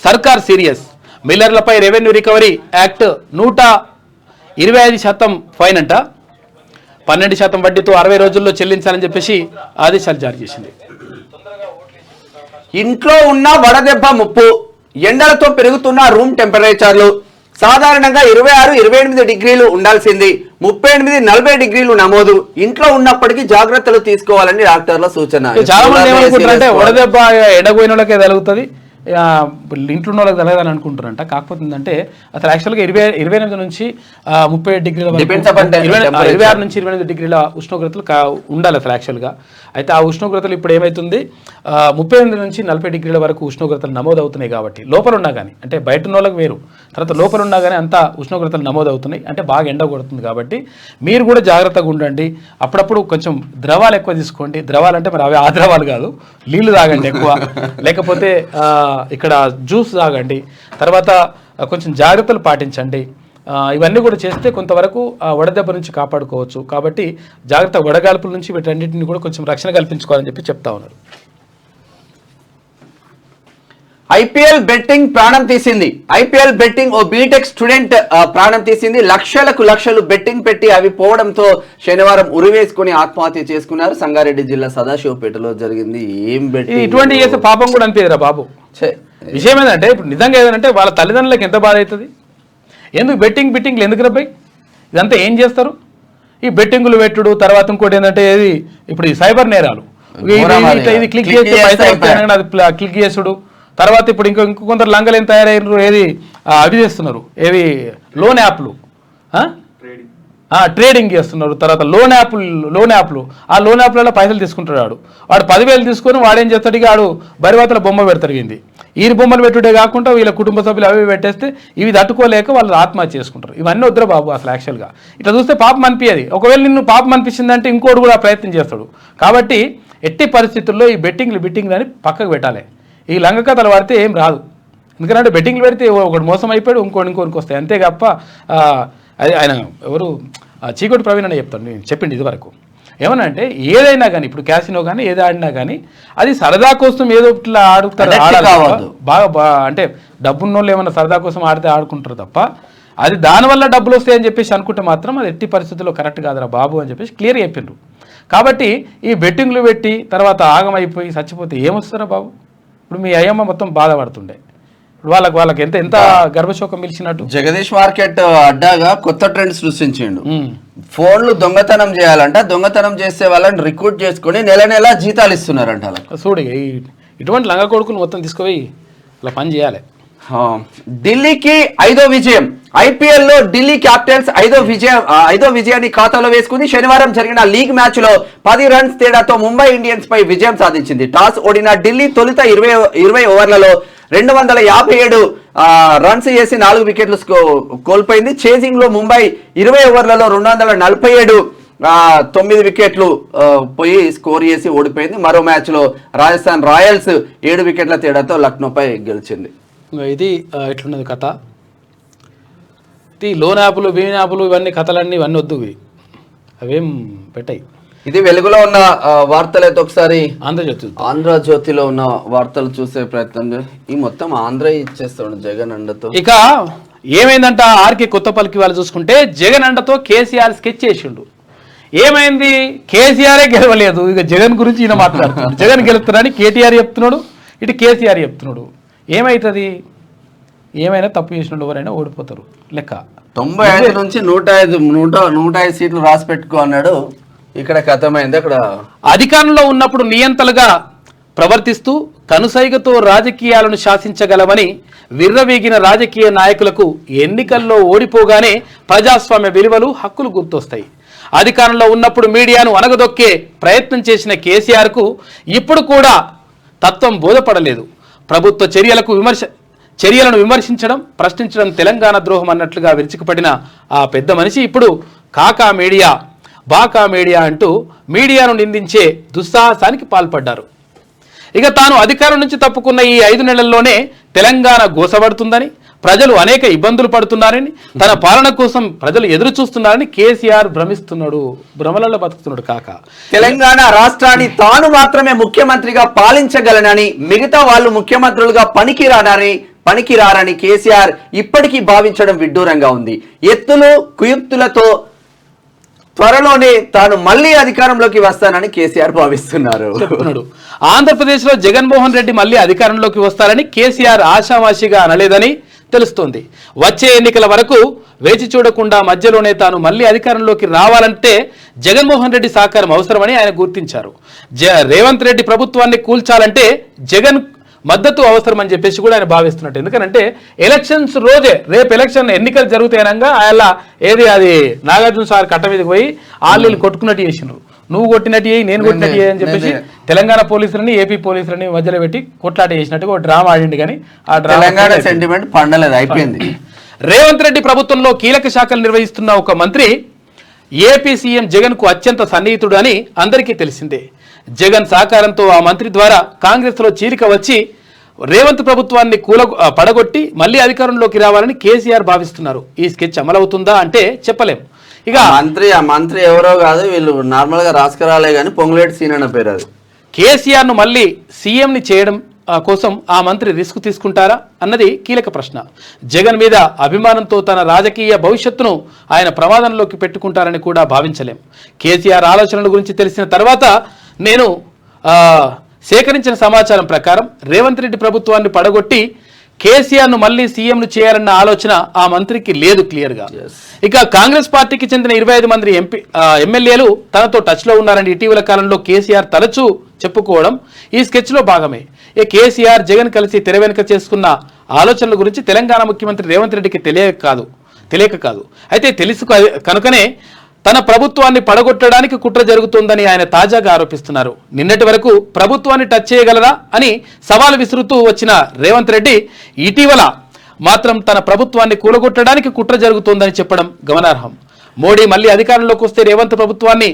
సర్కార్ సీరియస్. మిల్లర్లపై రెవెన్యూ రికవరీ యాక్ట్ 125% ఫైన్ అంట. 12% వడ్డీతో 60 రోజుల్లో చెల్లించాలని చెప్పేసి ఆదేశాలు జారీ చేసింది. ఇంట్లో ఉన్న వడదెబ్బ ముప్పు, ఎండలతో పెరుగుతున్న రూమ్ టెంపరేచర్లు. సాధారణంగా 26-28 డిగ్రీలు ఉండాల్సింది 38-40 డిగ్రీలు నమోదు. ఇంట్లో ఉన్నప్పటికీ జాగ్రత్తలు తీసుకోవాలని డాక్టర్ల సూచన. చాలా మంది ఏమనుకుంటారంటే వడదెబ్బ ఎండపోయిన వాళ్ళకే తగులుతుంది, ఇంట్లో ఉన్న వాళ్ళకి తెలదని అనుకుంటారంట. కాకపోతే ఏంటంటే అసలు యాక్చువల్గా 28 నుంచి 30 డిగ్రీల 26 నుంచి 28 డిగ్రీల ఉష్ణోగ్రతలు ఉండాలి అసలు యాక్చువల్గా. అయితే ఆ ఉష్ణోగ్రతలు ఇప్పుడు ఏమవుతుంది 38 నుంచి 40 డిగ్రీల వరకు ఉష్ణోగ్రతలు నమోదు అవుతున్నాయి. కాబట్టి లోపల ఉన్నా కానీ అంటే బయట ఉన్న వాళ్ళకి వేరు, తర్వాత లోపల ఉన్నా కానీ అంత ఉష్ణోగ్రతలు నమోదు అవుతున్నాయి. అంటే బాగా ఎండ కొడుతుంది కాబట్టి మీరు కూడా జాగ్రత్తగా ఉండండి. అప్పుడప్పుడు కొంచెం ద్రవాలు ఎక్కువ తీసుకోండి. ద్రవాలు అంటే మరి అవి ఆ ద్రవాలు కాదు, నీళ్లు తాగండి ఎక్కువ, లేకపోతే ఇక్కడ జ్యూస్ తాగండి. తర్వాత కొంచెం జాగ్రత్తలు పాటించండి. ఇవన్నీ కూడా చేస్తే కొంతవరకు వడదెబ్బ నుంచి కాపాడుకోవచ్చు. కాబట్టి జాగ్రత్త, వడగాల్పుల నుంచి వీటన్నిటిని కూడా కొంచెం రక్షణ కల్పించుకోవాలని చెప్పి చెప్తా ఉన్నారు. ఐపీఎల్ బెట్టింగ్ ప్రాణం తీసింది. ఐపీఎల్ బెట్టింగ్ ఓ బీటెక్ స్టూడెంట్ ప్రాణం తీసింది. లక్షలు బెట్టింగ్ పెట్టి అవి పోవడంతో శనివారం ఉరివేసుకుని ఆత్మహత్య చేసుకున్నారు. సంగారెడ్డి జిల్లా సదాశివపేటలో జరిగింది. ఏం బెట్టింగ్, ఇటువంటి చేస్తే పాపం కూడా అనిపించరా బాబు. విషయం ఏంటంటే ఇప్పుడు నిజంగా ఏదంటే వాళ్ళ తల్లిదండ్రులకు ఎంత బాధ అవుతుంది. ఎందుకు బెట్టింగ్లు ఎందుకు రబ్బాయి, ఇదంతా ఏం చేస్తారు? ఈ బెట్టింగులు పెట్టుడు, తర్వాత ఇంకోటి ఏంటంటే ఏది ఇప్పుడు ఈ సైబర్ నేరాలు, ఇది క్లిక్ చేస్తే పైసలు క్లిక్ చేసుడు. తర్వాత ఇప్పుడు ఇంకో కొందరు లంగలు ఏం తయారయ్యారు, ఏది అవి చేస్తున్నారు, ఏవి లోన్ యాప్లు, ట్రేడింగ్ చేస్తున్నారు. తర్వాత లోన్ యాప్లు ఆ లోన్ యాప్లలో పైసలు తీసుకుంటాడు వాడు 10,000 తీసుకొని వాడేం చేస్తాడు, ఇక వాడు బరివాతల బొమ్మ పెడతారు. ఈయన బొమ్మలు పెట్టుడే కాకుండా వీళ్ళ కుటుంబ సభ్యులు అవి పెట్టేస్తే ఇవి తట్టుకోలేక వాళ్ళు ఆత్మహత్య చేసుకుంటారు. ఇవన్నీ వద్దురా బాబు అసలు. యాక్చువల్గా ఇట్లా చూస్తే పాపం అనిపించేది. ఒకవేళ నిన్ను పాపం అనిపించిందంటే ఇంకోటి కూడా ప్రయత్నం చేస్తాడు. కాబట్టి ఎట్టి పరిస్థితుల్లో ఈ బెట్టింగ్లు అని పక్కకు పెట్టాలి. ఈ లంగ కథలు పడితే ఏం రాదు. ఎందుకంటే బెట్టింగ్లు పెడితే ఒకటి మోసం అయిపోయాడు, ఇంకోనికి వస్తాయి. అంతే తప్ప ఆయన ఎవరు చీకోటి ప్రవీణ్ అని చెప్తాను, నేను చెప్పింది ఇదివరకు. ఏమనంటే ఏదైనా కానీ ఇప్పుడు క్యాసినో కానీ ఏది ఆడినా కానీ అది సరదా కోసం ఏదో ఇట్లా ఆడుతారు. బాగా అంటే డబ్బున్న వాళ్ళు ఏమన్నా సరదా కోసం ఆడితే ఆడుకుంటారు తప్ప అది దానివల్ల డబ్బులు వస్తాయని చెప్పేసి అనుకుంటే మాత్రం అది ఎట్టి పరిస్థితుల్లో కరెక్ట్ కాదురా బాబు అని చెప్పేసి క్లియర్ చెప్పిండ్రు. కాబట్టి ఈ బెట్టింగ్లు పెట్టి తర్వాత ఆగమైపోయి చచ్చిపోతే ఏమొస్తారా బాబు? ఇప్పుడు మీ అయ్యమ్మ మొత్తం బాధపడుతుండే, వాళ్ళకి ఎంత గర్భశోకం పిలిచినట్టు. జగదీష్ మార్కెట్ అడ్డాగా కొత్త ట్రెండ్ సృష్టించిండు. ఫోన్లు దొంగతనం చేయాలంట, దొంగతనం చేసే వాళ్ళని రిక్రూట్ చేసుకుని నెల జీతాలు ఇస్తున్నారంట. చూడు ఇటువంటి లంగ కొడుకులు మొత్తం తీసుకుపోయి అలా పని చేయాలి. ఢిల్లీకి 5వ విజయం. ఐపీఎల్ లో ఢిల్లీ క్యాపిటల్స్ 5వ విజయాన్ని ఖాతాలో వేసుకుని శనివారం జరిగిన లీగ్ మ్యాచ్ లో 10 రన్స్ తేడాతో ముంబై ఇండియన్స్ పై విజయం సాధించింది. టాస్ ఓడిన ఢిల్లీ తొలుత 20 ఓవర్లలో 257 రన్స్ చేసి 4 వికెట్లు కోల్పోయింది. చేజింగ్ లో ముంబై 20 ఓవర్లలో 247 9 వికెట్లు పోయి స్కోర్ చేసి ఓడిపోయింది. మరో మ్యాచ్ లో రాజస్థాన్ రాయల్స్ 7 వికెట్ల తేడాతో లక్నోపై గెలిచింది. ఇది ఎట్లున్నది కథ. ఇది లోన్ యాప్లు ఇవన్నీ కథలన్నీ ఇవన్నీ వద్దు, అవేం పెట్టాయి. ఇది వెలుగులో ఉన్న వార్తలైతే ఒకసారి ఆంధ్రజ్యోతిలో ఉన్న వార్తలు చూసే ప్రయత్నం. ఈ మొత్తం ఆంధ్ర ఇచ్చేస్తాడు జగన్ అండతో. ఇక ఏమైందంట ఆర్కే కొత్తపల్లికి వాళ్ళు చూసుకుంటే జగన్ అండతో కేసీఆర్ స్కెచ్ చేసిండు. ఏమైంది, కేసీఆరే గెలవలేదు. ఇక జగన్ గురించి ఈయన మాట్లాడుతున్నాడు. జగన్ గెలుస్తున్నాడని కేటీఆర్ చెప్తున్నాడు, ఇటు కేసీఆర్ చెప్తున్నాడు. ఏమవుతుంది, ఏమైనా తప్పు చేసిన ఎవరైనా ఓడిపోతారు లెక్క. 95 నుంచి 105 సీట్లు రాసి పెట్టుకో అన్నాడు. ఇక్కడ కథమైంది. అక్కడ అధికారంలో ఉన్నప్పుడు నియంతలుగా ప్రవర్తిస్తూ కనుసైగతో రాజకీయాలను శాసించగలమని విర్రవీగిన రాజకీయ నాయకులకు ఎన్నికల్లో ఓడిపోగానే ప్రజాస్వామ్య విలువలు హక్కులు గుర్తొస్తాయి. అధికారంలో ఉన్నప్పుడు మీడియాను అనగదొక్కే ప్రయత్నం చేసిన కేసీఆర్కు ఇప్పుడు కూడా తత్వం బోధపడలేదు. ప్రభుత్వ చర్యలను విమర్శించడం, ప్రశ్నించడం తెలంగాణ ద్రోహం అన్నట్లుగా విరుచుకుపడిన ఆ పెద్ద మనిషి ఇప్పుడు బాకా మీడియా అంటూ మీడియాను నిందించే దుస్సాహసానికి పాల్పడ్డారు. ఇక తాను అధికారం నుంచి తప్పుకున్న ఈ 5 నెలల్లోనే తెలంగాణ గోసపడుతుందని, ప్రజలు అనేక ఇబ్బందులు పడుతున్నారని, తన పాలన కోసం ప్రజలు ఎదురు చూస్తున్నారని కేసీఆర్ భ్రమలలో బతుకుతున్నాడు. కాక తెలంగాణ రాష్ట్రాన్ని తాను మాత్రమే ముఖ్యమంత్రిగా పాలించగలనని, మిగతా వాళ్ళు ముఖ్యమంత్రులుగా పనికిరారని కేసీఆర్ ఇప్పటికీ భావించడం విడ్డూరంగా ఉంది. ఎత్తులు కుయుక్తులతో త్వరలోనే తాను మళ్లీ అధికారంలోకి వస్తానని కేసీఆర్ భావిస్తున్నారు. ఆంధ్రప్రదేశ్లో జగన్మోహన్ రెడ్డి మళ్లీ అధికారంలోకి వస్తారని కేసీఆర్ ఆశామాషిగా అనలేదని తెలుస్తోంది. వచ్చే ఎన్నికల వరకు వేచి చూడకుండా మధ్యలోనే తాను మళ్లీ అధికారంలోకి రావాలంటే జగన్మోహన్ రెడ్డి సహకారం అవసరమని ఆయన గుర్తించారు. రేవంత్ రెడ్డి ప్రభుత్వాన్ని కూల్చాలంటే జగన్ మద్దతు అవసరం అని చెప్పేసి కూడా ఆయన భావిస్తున్నట్టు. ఎందుకంటే ఎలక్షన్స్ రోజే, రేపు ఎన్నికలు జరుగుతాయనగా ఆయన అది నాగార్జున సార్ కట్ట మీదకి పోయి ఆళ్ళు కొట్టుకున్నట్టు చేసినారు. నువ్వు కొట్టినట్టు నేను కొట్టినట్టు అని చెప్పేసి తెలంగాణ పోలీసులని ఏపీ పోలీసులని మధ్యలో పెట్టి కొట్లాట చేసినట్టుగా ఒక డ్రామా ఆడింది. కానీ ఆ తెలంగాణ సెంటిమెంట్ పండలేదు, అయిపోయింది. రేవంత్ రెడ్డి ప్రభుత్వంలో కీలక శాఖలు నిర్వహిస్తున్న ఒక మంత్రి ఏపీ సీఎం జగన్ కు అత్యంత సన్నిహితుడు అని అందరికీ తెలిసిందే. జగన్ సహకారంతో ఆ మంత్రి ద్వారా కాంగ్రెస్ లో చీలిక వచ్చి రేవంత్ ప్రభుత్వాన్ని పడగొట్టి మళ్లీ అధికారంలోకి రావాలని కేసీఆర్ భావిస్తున్నారు. ఈ స్కెచ్ అమలవుతుందా అంటే చెప్పలేం. ఇక ఆ మంత్రి ఎవరో కాదు, వీళ్ళు నార్మల్ గా రాసుకురాలే గానీ పొంగులేటి సీన్ అన్న పేరు. అది కేసీఆర్ ను మళ్ళీ సీఎం ని చేయడం కోసం ఆ మంత్రి రిస్క్ తీసుకుంటారా అన్నది కీలక ప్రశ్న. జగన్ మీద అభిమానంతో తన రాజకీయ భవిష్యత్తును ఆయన ప్రమాదంలోకి పెట్టుకుంటారని కూడా భావించలేం. కేసీఆర్ ఆలోచనల గురించి తెలిసిన తర్వాత నేను సేకరించిన సమాచారం ప్రకారం రేవంత్ రెడ్డి ప్రభుత్వాన్ని పడగొట్టి కేసీఆర్ ను మళ్లీ సీఎం ను చేయాలన్న ఆలోచన ఆ మంత్రికి లేదు క్లియర్గా. ఇక కాంగ్రెస్ పార్టీకి చెందిన 25 మంది ఎమ్మెల్యేలు తనతో టచ్ లో ఉన్నారని ఇటీవల కాలంలో కేసీఆర్ తరచూ చెప్పుకోవడం ఈ స్కెచ్ లో భాగమే. కేసీఆర్ జగన్ కలిసి తెర వెనుక చేసుకున్న ఆలోచనల గురించి తెలంగాణ ముఖ్యమంత్రి రేవంత్ రెడ్డికి తెలియక కాదు, అయితే తెలుసు కనుకనే తన ప్రభుత్వాన్ని పడగొట్టడానికి కుట్ర జరుగుతోందని ఆయన తాజాగా ఆరోపిస్తున్నారు. నిన్నటి వరకు ప్రభుత్వాన్ని టచ్ చేయగలరా అని సవాల్ విసురుతూ వచ్చిన రేవంత్ రెడ్డి ఇటీవల మాత్రం తన ప్రభుత్వాన్ని కూలగొట్టడానికి కుట్ర జరుగుతోందని చెప్పడం గమనార్హం. మోడీ మళ్లీ అధికారంలోకి వస్తే రేవంత్ ప్రభుత్వాన్ని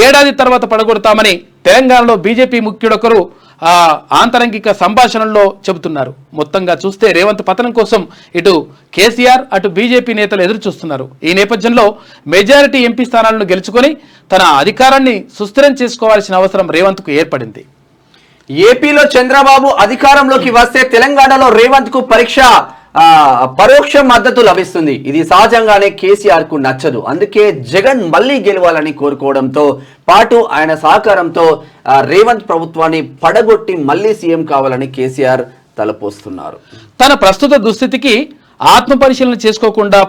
ఏడాది తర్వాత పడగొడతామని తెలంగాణలో బీజేపీ ముఖ్యుడొకరు ఆంతరంగిక సంభాషణల్లో చెబుతున్నారు. మొత్తంగా చూస్తే రేవంత్ పతనం కోసం ఇటు కేసీఆర్ అటు బీజేపీ నేతలు ఎదురు చూస్తున్నారు. ఈ నేపథ్యంలో మెజారిటీ ఎంపీ స్థానాలను గెలుచుకొని తన అధికారాన్ని సుస్థిరం చేసుకోవాల్సిన అవసరం రేవంత్కు ఏర్పడింది. ఏపీలో చంద్రబాబు అధికారంలోకి వస్తే తెలంగాణలో రేవంత్ కు పరోక్ష మద్దతు లభిస్తుంది. ఇది సహజంగానే కేసీఆర్ కు నచ్చదు. అందుకే జగన్ మళ్లీ గెలవాలని కోరుకోవడంతో పాటు ఆయన సహకారంతో రేవంత్ ప్రభుత్వాన్ని పడగొట్టి మళ్లీ సీఎం కావాలని కేసీఆర్ తలపోస్తున్నారు. తన ప్రస్తుత దుస్థితికి ఆత్మ పరిశీలన చేసుకోకుండా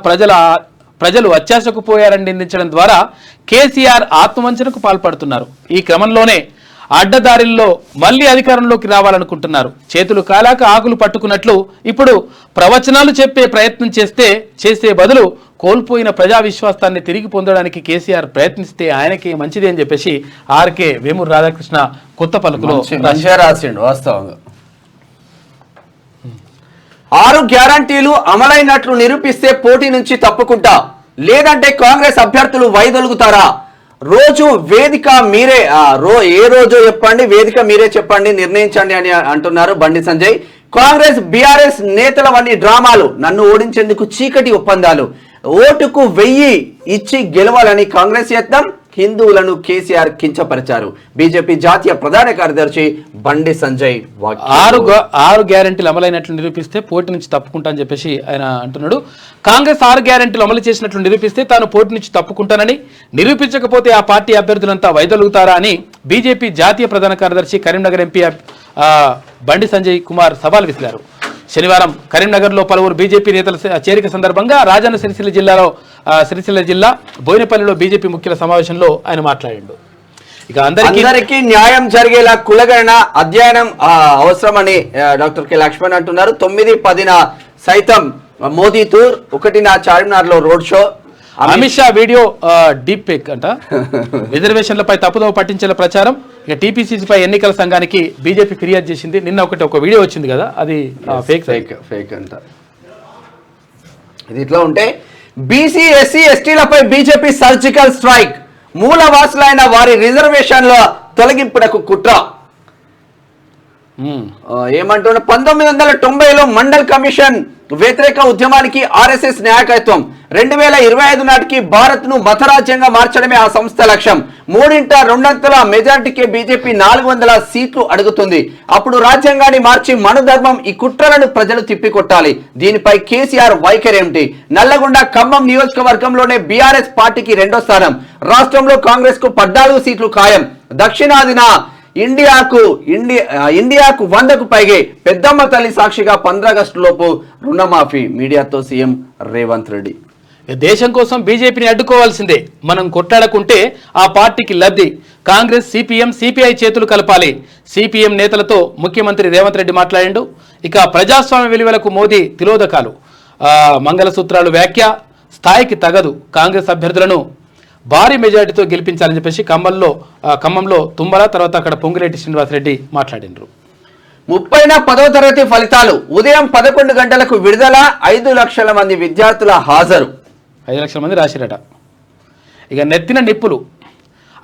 ప్రజలు అత్యాశకు పోయారని నిందించడం ద్వారా కేసీఆర్ ఆత్మవంచనకు పాల్పడుతున్నారు. ఈ క్రమంలోనే అడ్డదారిల్లో మళ్లీ అధికారంలోకి రావాలనుకుంటున్నారు. చేతులు కాలాక ఆకులు పట్టుకున్నట్లు ఇప్పుడు ప్రవచనాలు చెప్పే ప్రయత్నం చేసే బదులు కోల్పోయిన ప్రజా విశ్వాసాన్ని తిరిగి పొందడానికి కేసీఆర్ ప్రయత్నిస్తే ఆయనకి మంచిది అని చెప్పేసి ఆర్కే వేమూరు రాధాకృష్ణ కొత్త పలుకులో రాసిండు. వాస్తవంగా 6 గ్యారంటీలు అమలైనట్లు నిరూపిస్తే పోటీ నుంచి తప్పుకుంటా, లేదంటే కాంగ్రెస్ అభ్యర్థులు వైదొలుగుతారా? రోజు వేదిక మీరే ఏ రోజు చెప్పండి, వేదిక మీరే చెప్పండి, నిర్ణయించండి అని అంటున్నారు బండి సంజయ్. కాంగ్రెస్ బీఆర్ఎస్ నేతలవన్నీ డ్రామాలు, నన్ను ఓడించేందుకు చీకటి ఒప్పందాలు, ఓటుకు 1000 ఇచ్చి గెలవాలని కాంగ్రెస్ యత్నం, హిందువులను కేసీఆర్ కించపరిచారు. బీజేపీ జాతీయ ప్రధాన కార్యదర్శి బండి సంజయ్ 6 గ్యారెంటీలు అమలైనట్లు నిరూపిస్తే పోటీ నుంచి తప్పుకుంటా అని చెప్పేసి ఆయన అంటున్నాడు. కాంగ్రెస్ 6 గ్యారెంటీలు అమలు చేసినట్లు నిరూపిస్తే తాను పోటీ నుంచి తప్పుకుంటానని, నిరూపించకపోతే ఆ పార్టీ అభ్యర్థులంతా వైదొలుగుతారా అని బీజేపీ జాతీయ ప్రధాన కార్యదర్శి కరీంనగర్ ఎంపీ బండి సంజయ్ కుమార్ సవాల్ విసిరారు. శనివారం కరీంనగర్లో పలువురు బీజేపీ నేతల చేరిక సందర్భంగా రాజన్న సిరిసిల్ల జిల్లా బోయినపల్లిలో బీజేపీ ముఖ్యుల సమావేశంలో ఆయన మాట్లాడాడు. ఇక అందరికీ న్యాయం జరిగేలా కులగణన అధ్యయనం అవసరమని డాక్టర్ కె లక్ష్మణ్ అంటున్నారు. 9-10 సైతం మోదీతూర్, 1 చార్మినార్ లో road show. Amit Shah video deep fake అంట. రిజర్వేషన్లపై తప్పుదోవ పట్టించేలా ప్రచారం. ఇక టీపీసీసీపై ఎన్నికల సంఘానికి బీజేపీ ఫిర్యాదు చేసింది. నిన్న ఒక వీడియో వచ్చింది కదా, అది ఫేక్ అంట. ఇది ఇట్లా ఉంటే బీసీ ఎస్సీ ఎస్టీలపై బీజేపీ సర్జికల్ స్ట్రైక్, మూలవాసులైన వారి రిజర్వేషన్ల తొలగింపునకు కుట్ర. ఏమంటున్నా 1990లో మండల్ కమిషన్ వ్యతిరేక ఉద్యమానికి ఆర్ఎస్ఎస్ నాయకత్వం, 2025 నాటికి భారత్ ను మతరాజ్యంగా మార్చడమే ఆ సంస్థ లక్ష్యం. 3/2 మెజార్టీకే బీజేపీ 400 సీట్లు అడుగుతుంది. అప్పుడు రాజ్యాంగాన్ని మార్చి మనుధర్మం. ఈ కుట్రలను ప్రజలు తిప్పికొట్టాలి. దీనిపై కేసీఆర్ వైఖరి ఏమిటి? నల్లగొండ ఖమ్మం నియోజకవర్గంలోనే బీఆర్ఎస్ పార్టీకి 2వ స్థానం. రాష్ట్రంలో కాంగ్రెస్ కు 14 సీట్లు ఖాయం. దక్షిణాదిన ఇండియాకు 100కు పైగే. పెద్దమ్మ తల్లి సాక్షిగా 15 ఆగస్టు లోపు రుణమాఫీ. మీడియాతో సీఎం రేవంత్ రెడ్డి. దేశం కోసం బీజేపీని అడ్డుకోవాల్సిందే. మనం కొట్లాడకుంటే ఆ పార్టీకి లబ్ధి. కాంగ్రెస్ సిపిఐ చేతులు కలపాలి. సిపిఎం నేతలతో ముఖ్యమంత్రి రేవంత్ రెడ్డి మాట్లాడిండు. ఇక ప్రజాస్వామ్య విలువలకు మోదీ తిలోదకాలు, మంగళసూత్రాలు వ్యాఖ్య స్థాయికి తగదు. కాంగ్రెస్ అభ్యర్థులను భారీ మెజారిటీతో గెలిపించాలని చెప్పేసి ఖమ్మంలో తుమ్మల, తర్వాత అక్కడ పొంగిరెడ్డి శ్రీనివాసరెడ్డి మాట్లాడినారు. 10వ తరగతి ఫలితాలు ఉదయం 11 గంటలకు విడుదల. 5 లక్షల మంది విద్యార్థుల హాజరు. 5 లక్షల మంది రాసిరట. ఇక నెత్తిన నిప్పులు.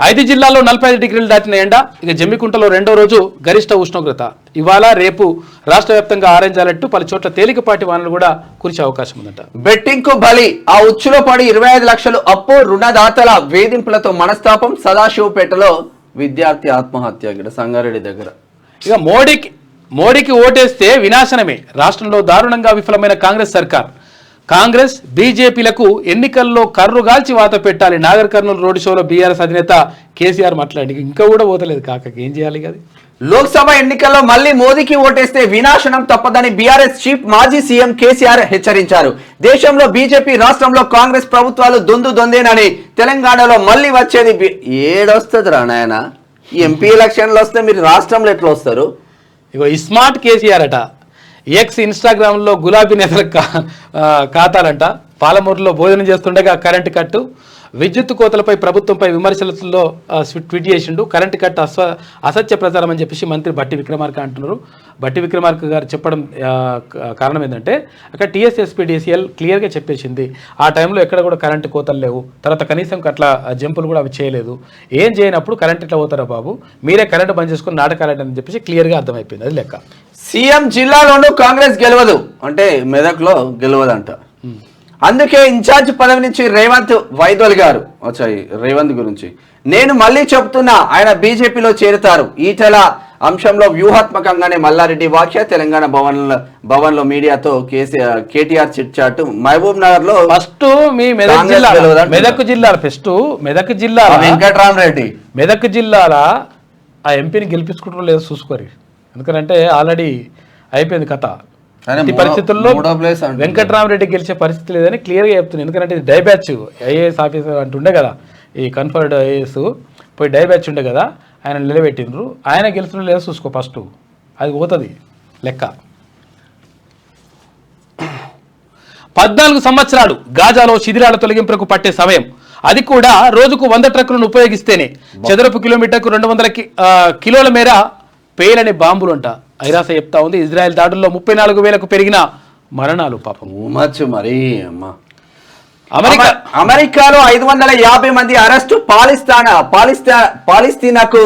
5 జిల్లాల్లో 45 డిగ్రీలు దాటిన ఎండ. ఇక జమ్మికుంటలో 2వ రోజు గరిష్ట ఉష్ణోగ్రత. ఇవాళ రేపు రాష్ట్ర వ్యాప్తంగా ఆరెంజ్ అలర్ట్. పలు చోట్ల తేలికపాటి వానలు కూడా కురిసే అవకాశం ఉందట. బెట్టింగ్ కు బలి. ఆ ఉచ్చులో పడి 25 లక్షలు అప్పు. రుణదాతల వేధింపులతో మనస్తాపం. సదాశివపేటలో విద్యార్థి ఆత్మహత్య. ఇక్కడ సంగారెడ్డి దగ్గర. ఇక మోడీకి ఓటేస్తే వినాశనమే. రాష్ట్రంలో దారుణంగా విఫలమైన కాంగ్రెస్ సర్కార్. కాంగ్రెస్ బీజేపీలకు ఎన్నికల్లో కర్రుగాల్చి వాత పెట్టాలి. నాగర్ కర్నూలు రోడ్ షోలో బీఆర్ఎస్ అధినేత కేసీఆర్ మాట్లాడి ఇంకా కూడా పోతలేదు కాకకి ఏం చేయాలి కదా. లోక్సభ ఎన్నికల్లో మళ్లీ మోదీకి ఓటేస్తే వినాశనం తప్పదని బీఆర్ఎస్ చీఫ్ మాజీ సీఎం కేసీఆర్ హెచ్చరించారు. దేశంలో బీజేపీ, రాష్ట్రంలో కాంగ్రెస్ ప్రభుత్వాలు దొందేనని, తెలంగాణలో మళ్లీ వచ్చేది ఏడొస్తుంది రా నాయన. ఎంపీ ఎలక్షన్లు వస్తే మీరు రాష్ట్రంలో ఎట్లా వస్తారు? ఇగో స్మార్ట్ కేసీఆర్ అట. ఎక్స్ ఇన్స్టాగ్రామ్లో గులాబీ నేతల ఖాతాలంట. పాలమూరులో భోజనం చేస్తుండగా కరెంటు కట్టు. విద్యుత్ కోతలపై ప్రభుత్వంపై విమర్శలతో ట్వీట్ చేసిండు. కరెంటు కట్ అసత్య ప్రచారం అని చెప్పేసి మంత్రి బట్టి విక్రమార్క అంటున్నారు. బట్టి విక్రమార్క గారు చెప్పడం కారణం ఏంటంటే అక్కడ TSSPDCL క్లియర్గా చెప్పేసింది ఆ టైంలో ఎక్కడ కూడా కరెంటు కోతలు లేవు, తర్వాత కనీసం అట్లా జంపులు కూడా అవి చేయలేదు, ఏం చేయనప్పుడు కరెంట్ ఇట్లా పోతారా బాబు, మీరే కరెంటు బంద్ చేసుకుని నాటకాలండి అని చెప్పేసి క్లియర్గా అర్థమైపోయింది. అది లెక్క. సీఎం జిల్లాలోనూ కాంగ్రెస్ గెలవదు అంటే మెదక్లో గెలవదంట. అందుకే ఇన్ఛార్జ్ పదవి నుంచి రేవంత్ వైదొలిగారు. వచ్చాయి రేవంత్ గురించి నేను మళ్ళీ చెప్తున్నా, ఆయన బీజేపీలో చేరుతారు. ఈటెల అంశంలో వ్యూహాత్మకంగానే మల్లారెడ్డి వ్యాఖ్య. తెలంగాణ భవన్లో మీడియాతో కేటీఆర్ చిట్ చాట్. మహబూబ్ నగర్ లో ఫస్ట్ మీ మెదక్ జిల్లా వెంకట్రామరెడ్డి మెదక్ జిల్లాల ఆ ఎంపీని గెలిపించుకుంటారో లేదో చూసుకోరు. ఎందుకంటే ఆల్రెడీ అయిపోయింది కథ. ఈ పరిస్థితుల్లో వెంకట్రామరెడ్డి గెలిచే పరిస్థితి లేదని క్లియర్గా చెప్తుంది. ఎందుకంటే ఇది డై బ్యాచ్ IAS ఆఫీసర్ అంటుండే కదా, ఈ కన్ఫర్డ్ IAS పోయి డై బ్యాచ్ ఉండే కదా, ఆయన నిలబెట్టిండ్రు. ఆయన గెలుచుకున్న లేదా చూసుకో ఫస్ట్, అది పోతుంది లెక్క. 14 సంవత్సరాలు గాజాలో శిథిలాల తొలగింపులకు పట్టే సమయం, అది కూడా రోజుకు 100 ట్రక్కులను ఉపయోగిస్తేనే. చదరపు కిలోమీటర్కు 200 కిలోల మేర పేలని బాంబులు అంట ఐరాస చెప్తా ఉంది. ఇజ్రాయెల్ దాడుల్లో 34,000కు పెరిగిన మరణాలు. పాపం మరి అమెరికాలో 550 మంది అరెస్టు. పాలిస్తీనాకు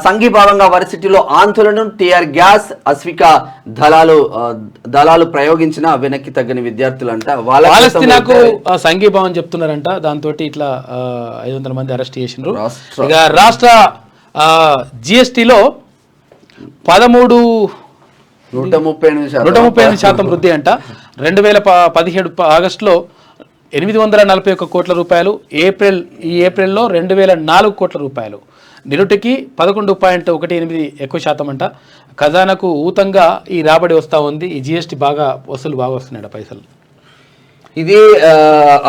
సంఘీభావంగా వర్సిటీలో ఆందోళన. టీఆర్ గ్యాస్ అస్విక దళాలు ప్రయోగించిన వెనక్కి తగ్గని విద్యార్థులు అంట. పాలస్తీనాకు సంఘీభావం చెప్తున్నారంట. దాంతో ఇట్లా 500 మంది అరెస్ట్ చేసినారు. ఇక రాష్ట్ర GSTలో 138% వృద్ధి అంట. 2017 ఆగస్టులో 841 కోట్ల రూపాయలు, ఏప్రిల్లో 2004 కోట్ల రూపాయలు, నిరుటికి 11.18 ఎక్కువ శాతం అంట. ఖజానాకు ఊతంగా ఈ రాబడి వస్తూ ఉంది. ఈ GST వసూలు బాగా వస్తున్నాయి పైసలు. ఇది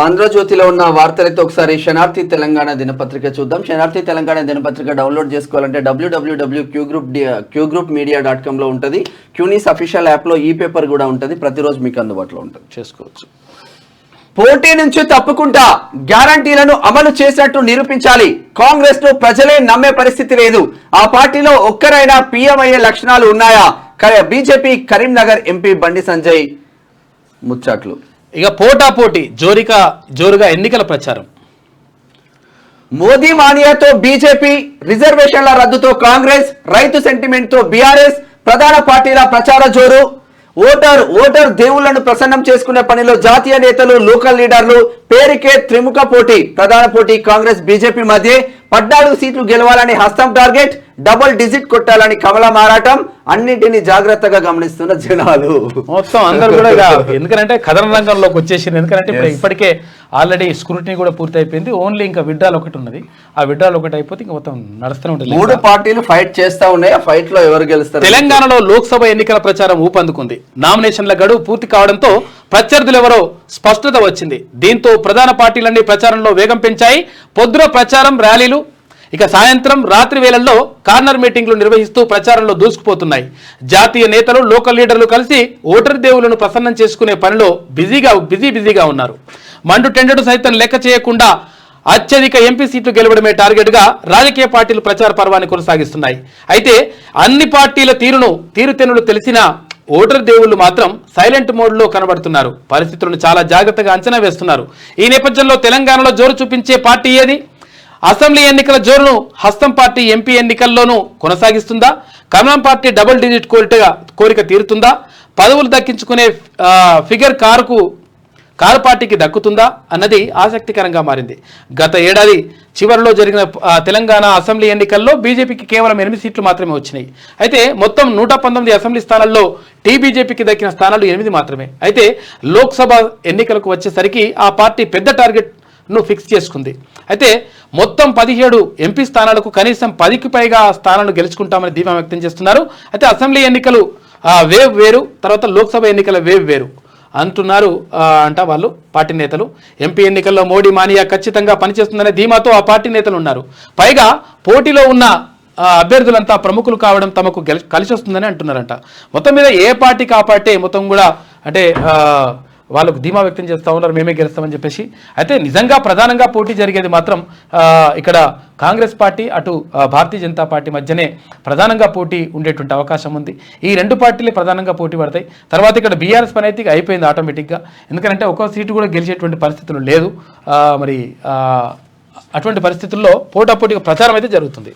ఆంధ్రజ్యోతిలో ఉన్న వార్తలైతే ఒకసారి శనార్థి తెలంగాణ దినపత్రిక చూద్దాం. శనార్థి తెలంగాణ దినపత్రిక డౌన్లోడ్ చేసుకోవాలంటే www.qgroupmedia.com లో ఉంటుంది. క్యూనీస్ అఫీషియల్ యాప్లో పేపర్ కూడా ఉంటుంది, ప్రతిరోజు మీకు అందుబాటులో ఉంటుంది, చేసుకోవచ్చు. పోటీ నుంచి తప్పుకుంటా, గ్యారంటీలను అమలు చేసినట్టు నిరూపించాలి. కాంగ్రెస్ ను ప్రజలే నమ్మే పరిస్థితి లేదు. ఆ పార్టీలో ఒక్కరైనా PM అయ్యే లక్షణాలు ఉన్నాయా? బీజేపీ కరీంనగర్ ఎంపీ బండి సంజయ్ ముచ్చట్లు. ఇక పోటాపోటీ జోరుగా ఎన్నికల ప్రచారం. మోదీ మానియాతో బీజేపీ, రిజర్వేషన్ల రద్దుతో కాంగ్రెస్, రైతు సెంటిమెంట్ తో బీఆర్ఎస్, ప్రధాన పార్టీల ప్రచార జోరు. ఓటర్ దేవుళ్లను ప్రసన్నం చేసుకునే పనిలో జాతీయ నేతలు, లోకల్ లీడర్లు. పేరుకే త్రిముఖ పోటీ. ప్రధాన పోటీ కాంగ్రెస్ బీజేపీ మధ్య. 14 సీట్లు గెలవాలని హస్తం టార్గెట్. డబుల్ డిజిట్ కొట్టాలని కమల మారాటం. అన్నింటినీ జాగ్రత్తగా గమనిస్తున్న జనాలు మొత్తం అందరూ కూడా. ఎందుకంటే కథన రంగంలోకి వచ్చేసింది. ఎందుకంటే ఇప్పటికే ఆల్రెడీ స్క్రూటినీ కూడా పూర్తి అయిపోయింది. ఓన్లీ ఇంకా విడ్రాల్ ఒకటి ఉన్నది. ఆ విడ్రాల్ ఒకటి అయిపోతే ఇంకా మొత్తం నడుస్తూనే ఉంటుంది. 3 పార్టీలు ఫైట్ చేస్తా ఉన్నాయి. ఆ ఫైట్ లో ఎవరు గెలుస్తారు? తెలంగాణలో లోక్సభ ఎన్నికల ప్రచారం ఊపందుకుంది. నామినేషన్ల గడువు పూర్తి కావడంతో ప్రత్యర్థులెవరో స్పష్టత వచ్చింది. దీంతో ప్రధాన పార్టీలన్నీ ప్రచారంలో వేగం పెంచాయి. పొద్దున ప్రచారం, ర్యాలీలు, ఇక సాయంత్రం, రాత్రి వేళల్లో కార్నర్ మీటింగ్లు నిర్వహిస్తూ ప్రచారంలో దూసుకుపోతున్నాయి. జాతీయ నేతలు, లోకల్ లీడర్లు కలిసి ఓటర్ దేవులను ప్రసన్నం చేసుకునే పనిలో బిజీగా ఉన్నారు. మండు టెండర్ను సైతం లెక్క చేయకుండా అత్యధిక ఎంపీ సీట్లు గెలవడమే టార్గెట్ గా రాజకీయ పార్టీలు ప్రచార పర్వాన్ని కొనసాగిస్తున్నాయి. అయితే అన్ని పార్టీల తీరుతెన్నులు తెలిసిన ఓటర్ దేవుళ్లు మాత్రం సైలెంట్ మోడ్లో కనబడుతున్నారు. పరిస్థితులను చాలా జాగ్రత్తగా అంచనా వేస్తున్నారు. ఈ నేపథ్యంలో తెలంగాణలో జోరు చూపించే పార్టీ ఏది? అసెంబ్లీ ఎన్నికల జోరును హస్తం పార్టీ ఎంపీ ఎన్నికల్లోనూ కొనసాగిస్తుందా? కమలం పార్టీ డబుల్ డిజిట్ కోరిక తీరుతుందా? పదవులు దక్కించుకునే ఫిగర్ కారు పార్టీకి దక్కుతుందా అన్నది ఆసక్తికరంగా మారింది. గత ఏడాది చివరిలో జరిగిన తెలంగాణ అసెంబ్లీ ఎన్నికల్లో బీజేపీకి కేవలం 8 సీట్లు మాత్రమే వచ్చినాయి. అయితే మొత్తం 119 అసెంబ్లీ స్థానాల్లో బీజేపీకి దక్కిన స్థానాలు 8 మాత్రమే. అయితే లోక్సభ ఎన్నికలకు వచ్చేసరికి ఆ పార్టీ పెద్ద టార్గెట్ను ఫిక్స్ చేసుకుంది. అయితే మొత్తం 17 ఎంపీ స్థానాలకు కనీసం 10కి పైగా స్థానాలను గెలుచుకుంటామని ధీమా వ్యక్తం చేస్తున్నారు. అయితే అసెంబ్లీ ఎన్నికలు వేవ్ వేరు, తర్వాత లోక్సభ ఎన్నికల వేవ్ వేరు అంటున్నారు అంట వాళ్ళు పార్టీ నేతలు. ఎంపీ ఎన్నికల్లో మోడీ మానియా ఖచ్చితంగా పనిచేస్తుందనే ధీమాతో ఆ పార్టీ నేతలు ఉన్నారు. పైగా పోటీలో ఉన్న అభ్యర్థులంతా ప్రముఖులు కావడం తమకు కలిసి వస్తుందని అంటున్నారంట. మొత్తం మీద ఏ పార్టీకి ఆ పార్టీ మొత్తం కూడా అంటే వాళ్ళకు ధీమా వ్యక్తం చేస్తూ ఉన్నారు, మేమే గెలుస్తామని చెప్పేసి. అయితే నిజంగా ప్రధానంగా పోటీ జరిగేది మాత్రం ఇక్కడ కాంగ్రెస్ పార్టీ అటు భారతీయ జనతా పార్టీ మధ్యనే ప్రధానంగా పోటీ ఉండేటువంటి అవకాశం ఉంది. ఈ రెండు పార్టీలే ప్రధానంగా పోటీ పడతాయి. తర్వాత ఇక్కడ బీఆర్ఎస్ పని అయితే అయిపోయింది ఆటోమేటిక్గా, ఎందుకంటే ఒక్కో సీటు కూడా గెలిచేటువంటి పరిస్థితులు లేదు. మరి అటువంటి పరిస్థితుల్లో పోటాపోటీగా ప్రచారం అయితే జరుగుతుంది.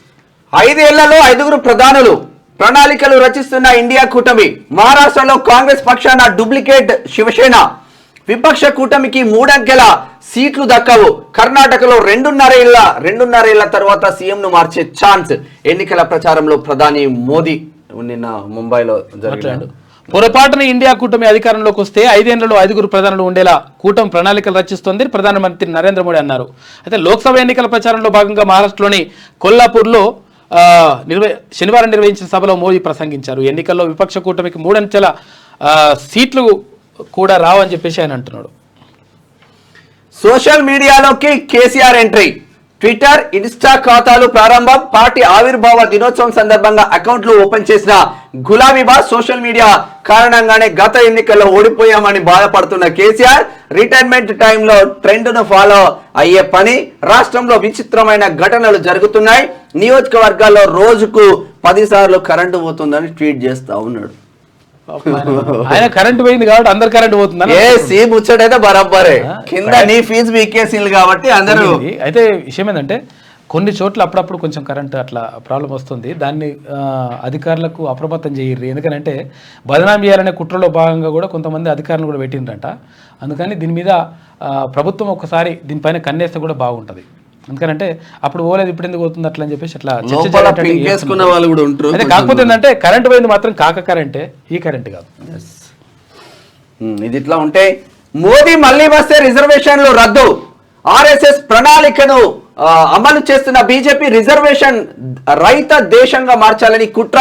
5 ఏళ్లలో 5 ప్రధానులు ప్రణాళికలు రచిస్తున్న ఇండియా కూటమి. మహారాష్ట్రలో కాంగ్రెస్ పక్షాన డూప్లికేట్ శివసేన, విపక్ష కూటమికి 3 అంకెల సీట్లు దక్కవు. కర్ణాటకలో 2.5 ఏళ్ల తర్వాత సీఎంను మార్చే ఛాన్స్. ఎన్నికల ప్రచారంలో ప్రధాని మోదీ నిన్న ముంబైలో జరిగాడు. పొరపాటున ఇండియా కూటమి అధికారంలోకి వస్తే 5 ఏళ్లలో 5 ప్రధానులు ఉండేలా కూటమి ప్రణాళికలు రచిస్తోంది ప్రధానమంత్రి నరేంద్ర మోడీ అన్నారు. అయితే లోక్సభ ఎన్నికల ప్రచారంలో భాగంగా మహారాష్ట్రలోని కొల్లాపూర్లో శనివారం నిర్వహించిన సభలో మోదీ ప్రసంగించారు. ఎన్నికల్లో విపక్ష కూటమికి 3 అంచెల సీట్లు కూడా రావని చెప్పేసి ఆయన అంటున్నాడు. సోషల్ మీడియాలోకి కేసీఆర్ ఎంట్రీ. ట్విట్టర్, ఇన్స్టా ఖాతాలు ప్రారంభం. పార్టీ ఆవిర్భావ దినోత్సవం సందర్భంగా అకౌంట్లు ఓపెన్ చేసిన గులాబీబాస్ సోషల్ మీడియా కారణంగానే గత ఎన్నికల్లో ఓడిపోయామని బాధపడుతున్న కేసీఆర్ రిటైర్మెంట్ టైంలో ట్రెండ్ను ఫాలో అయ్యే పని. రాష్ట్రంలో విచిత్రమైన ఘటనలు జరుగుతున్నాయి. నియోజకవర్గాల్లో రోజుకు 10 సార్లు కరెంటు పోతుందని ట్వీట్ చేస్తా ఉన్నాడు. ఆయన కరెంట్ పోయింది కాబట్టి అందరు కరెంట్ పోతుంది. ముచ్చటైతే బరాబరే, కింద నీ ఫీజు వీకేసీలు కాబట్టి అందరూ. అయితే విషయం ఏంటంటే కొన్ని చోట్ల అప్పుడప్పుడు కొంచెం కరెంట్ అట్లా ప్రాబ్లం వస్తుంది. దాన్ని అధికారులకు అప్రమత్తం చేయర్రి. ఎందుకంటే బదనాం చేయాలనే కుట్రలో భాగంగా కూడా కొంతమంది అధికారులు కూడా పెట్టిండ్రంట. అందుకని దీని మీద ప్రభుత్వం ఒకసారి దీనిపైన కన్నేస్తే కూడా బాగుంటుంది. ఎందుకంటే అప్పుడు పోలేదు ఇప్పుడు ఎందుకు పోతుంది అట్లా అని చెప్పేసి అట్లా చేసుకున్న వాళ్ళు కూడా ఉంటారు. అయితే కాకపోతే ఏంటంటే కరెంట్ పోయింది మాత్రం కాక కరెంటే, ఈ కరెంట్ కాదు. ఇది ఇట్లా ఉంటే మోదీ మళ్ళీ వస్తే రిజర్వేషన్లు రద్దు. ఆర్ఎస్ఎస్ ప్రణాళికను అమలు చేస్తున్న బీజేపీ రిజర్వేషన్ రైత దేశంగా మార్చాలని కుట్ర.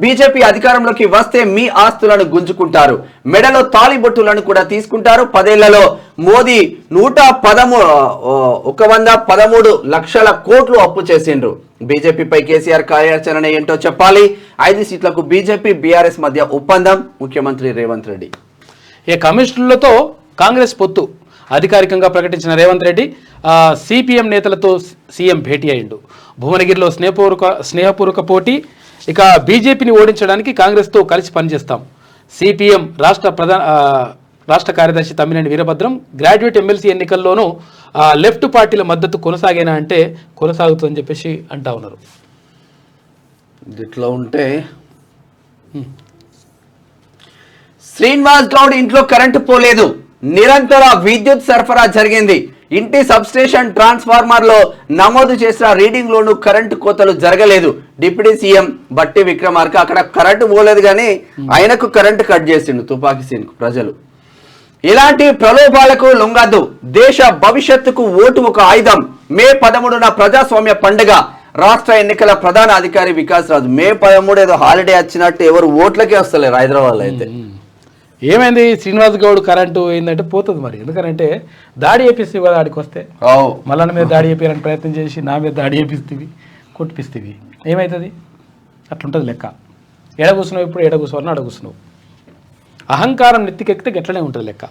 బీజేపీ అధికారంలోకి వస్తే మీ ఆస్తులను గుంజుకుంటారు, మెడలో తాలిబొట్టులను కూడా తీసుకుంటారు. 10 ఏళ్లలో మోదీ 113 లక్షల కోట్లు అప్పు చేసిండ్రు. బీజేపీపై కేసీఆర్ కార్యాచరణ ఏంటో చెప్పాలి. 5 సీట్లకు బీజేపీ బీఆర్ఎస్ మధ్య ఒప్పందం. ముఖ్యమంత్రి రేవంత్ రెడ్డి. కమ్యూనిస్టులతో కాంగ్రెస్ పొత్తు అధికారికంగా ప్రకటించిన రేవంత్ రెడ్డి సిపిఎం నేతలతో సీఎం భేటీ అయ్యిండు. భువనగిరిలో స్నేహపూర్వక పోటీ. ఇక బీజేపీని ఓడించడానికి కాంగ్రెస్తో కలిసి పనిచేస్తాం. సిపిఎం రాష్ట్ర కార్యదర్శి తమ్మినేని వీరభద్రం గ్రాడ్యుయేట్ ఎమ్మెల్సీ ఎన్నికల్లోనూ లెఫ్ట్ పార్టీల మద్దతు కొనసాగేనా అంటే కొనసాగుతుందని చెప్పేసి అంటా ఉన్నారు. ఇట్లా ఉంటే శ్రీనివాస్ గౌడ్ ఇంట్లో కరెంటు పోలేదు, నిరంతర విద్యుత్ సరఫరా జరిగింది. ఇంటి సబ్స్టేషన్ ట్రాన్స్ఫార్మర్ లో నమోదు చేసిన రీడింగ్ లోను కరెంటు కోతలు జరగలేదు. డిప్యూటీ సీఎం బట్టి విక్రమార్క అక్కడ కరెంటు పోలేదు కానీ ఆయనకు కరెంటు కట్ చేసిండు తుపాకీ సీన్కు ప్రజలు. ఇలాంటి ప్రలోభాలకు లొంగద్దు. దేశ భవిష్యత్తుకు ఓటు ఒక ఆయుధం. మే 13న ప్రజాస్వామ్య పండుగ. రాష్ట్ర ఎన్నికల ప్రధాన అధికారి వికాస్ రాజు. మే 13 ఏదో హాలిడే వచ్చినట్టు ఎవరు ఓట్లకే వస్తలేరు హైదరాబాద్లో. అయితే ఏమైంది శ్రీనివాస్ గౌడ్ కరెంటు ఏంటంటే పోతుంది మరి. ఎందుకంటే దాడి చేపిస్తే కదా ఆడికి వస్తే మళ్ళీ మీద దాడి చేయాలని ప్రయత్నం చేసి నా మీద దాడి చేపిస్తేవి కొట్టిపిస్తేవి ఏమవుతుంది? అట్లుంటుంది లెక్క. ఎడ కూర్చున్నావు ఇప్పుడు, ఎడ కూర్చోవాలని అడ కూర్చున్నావు. అహంకారం నెత్తికెక్కితే గట్లనే ఉంటుంది లెక్క.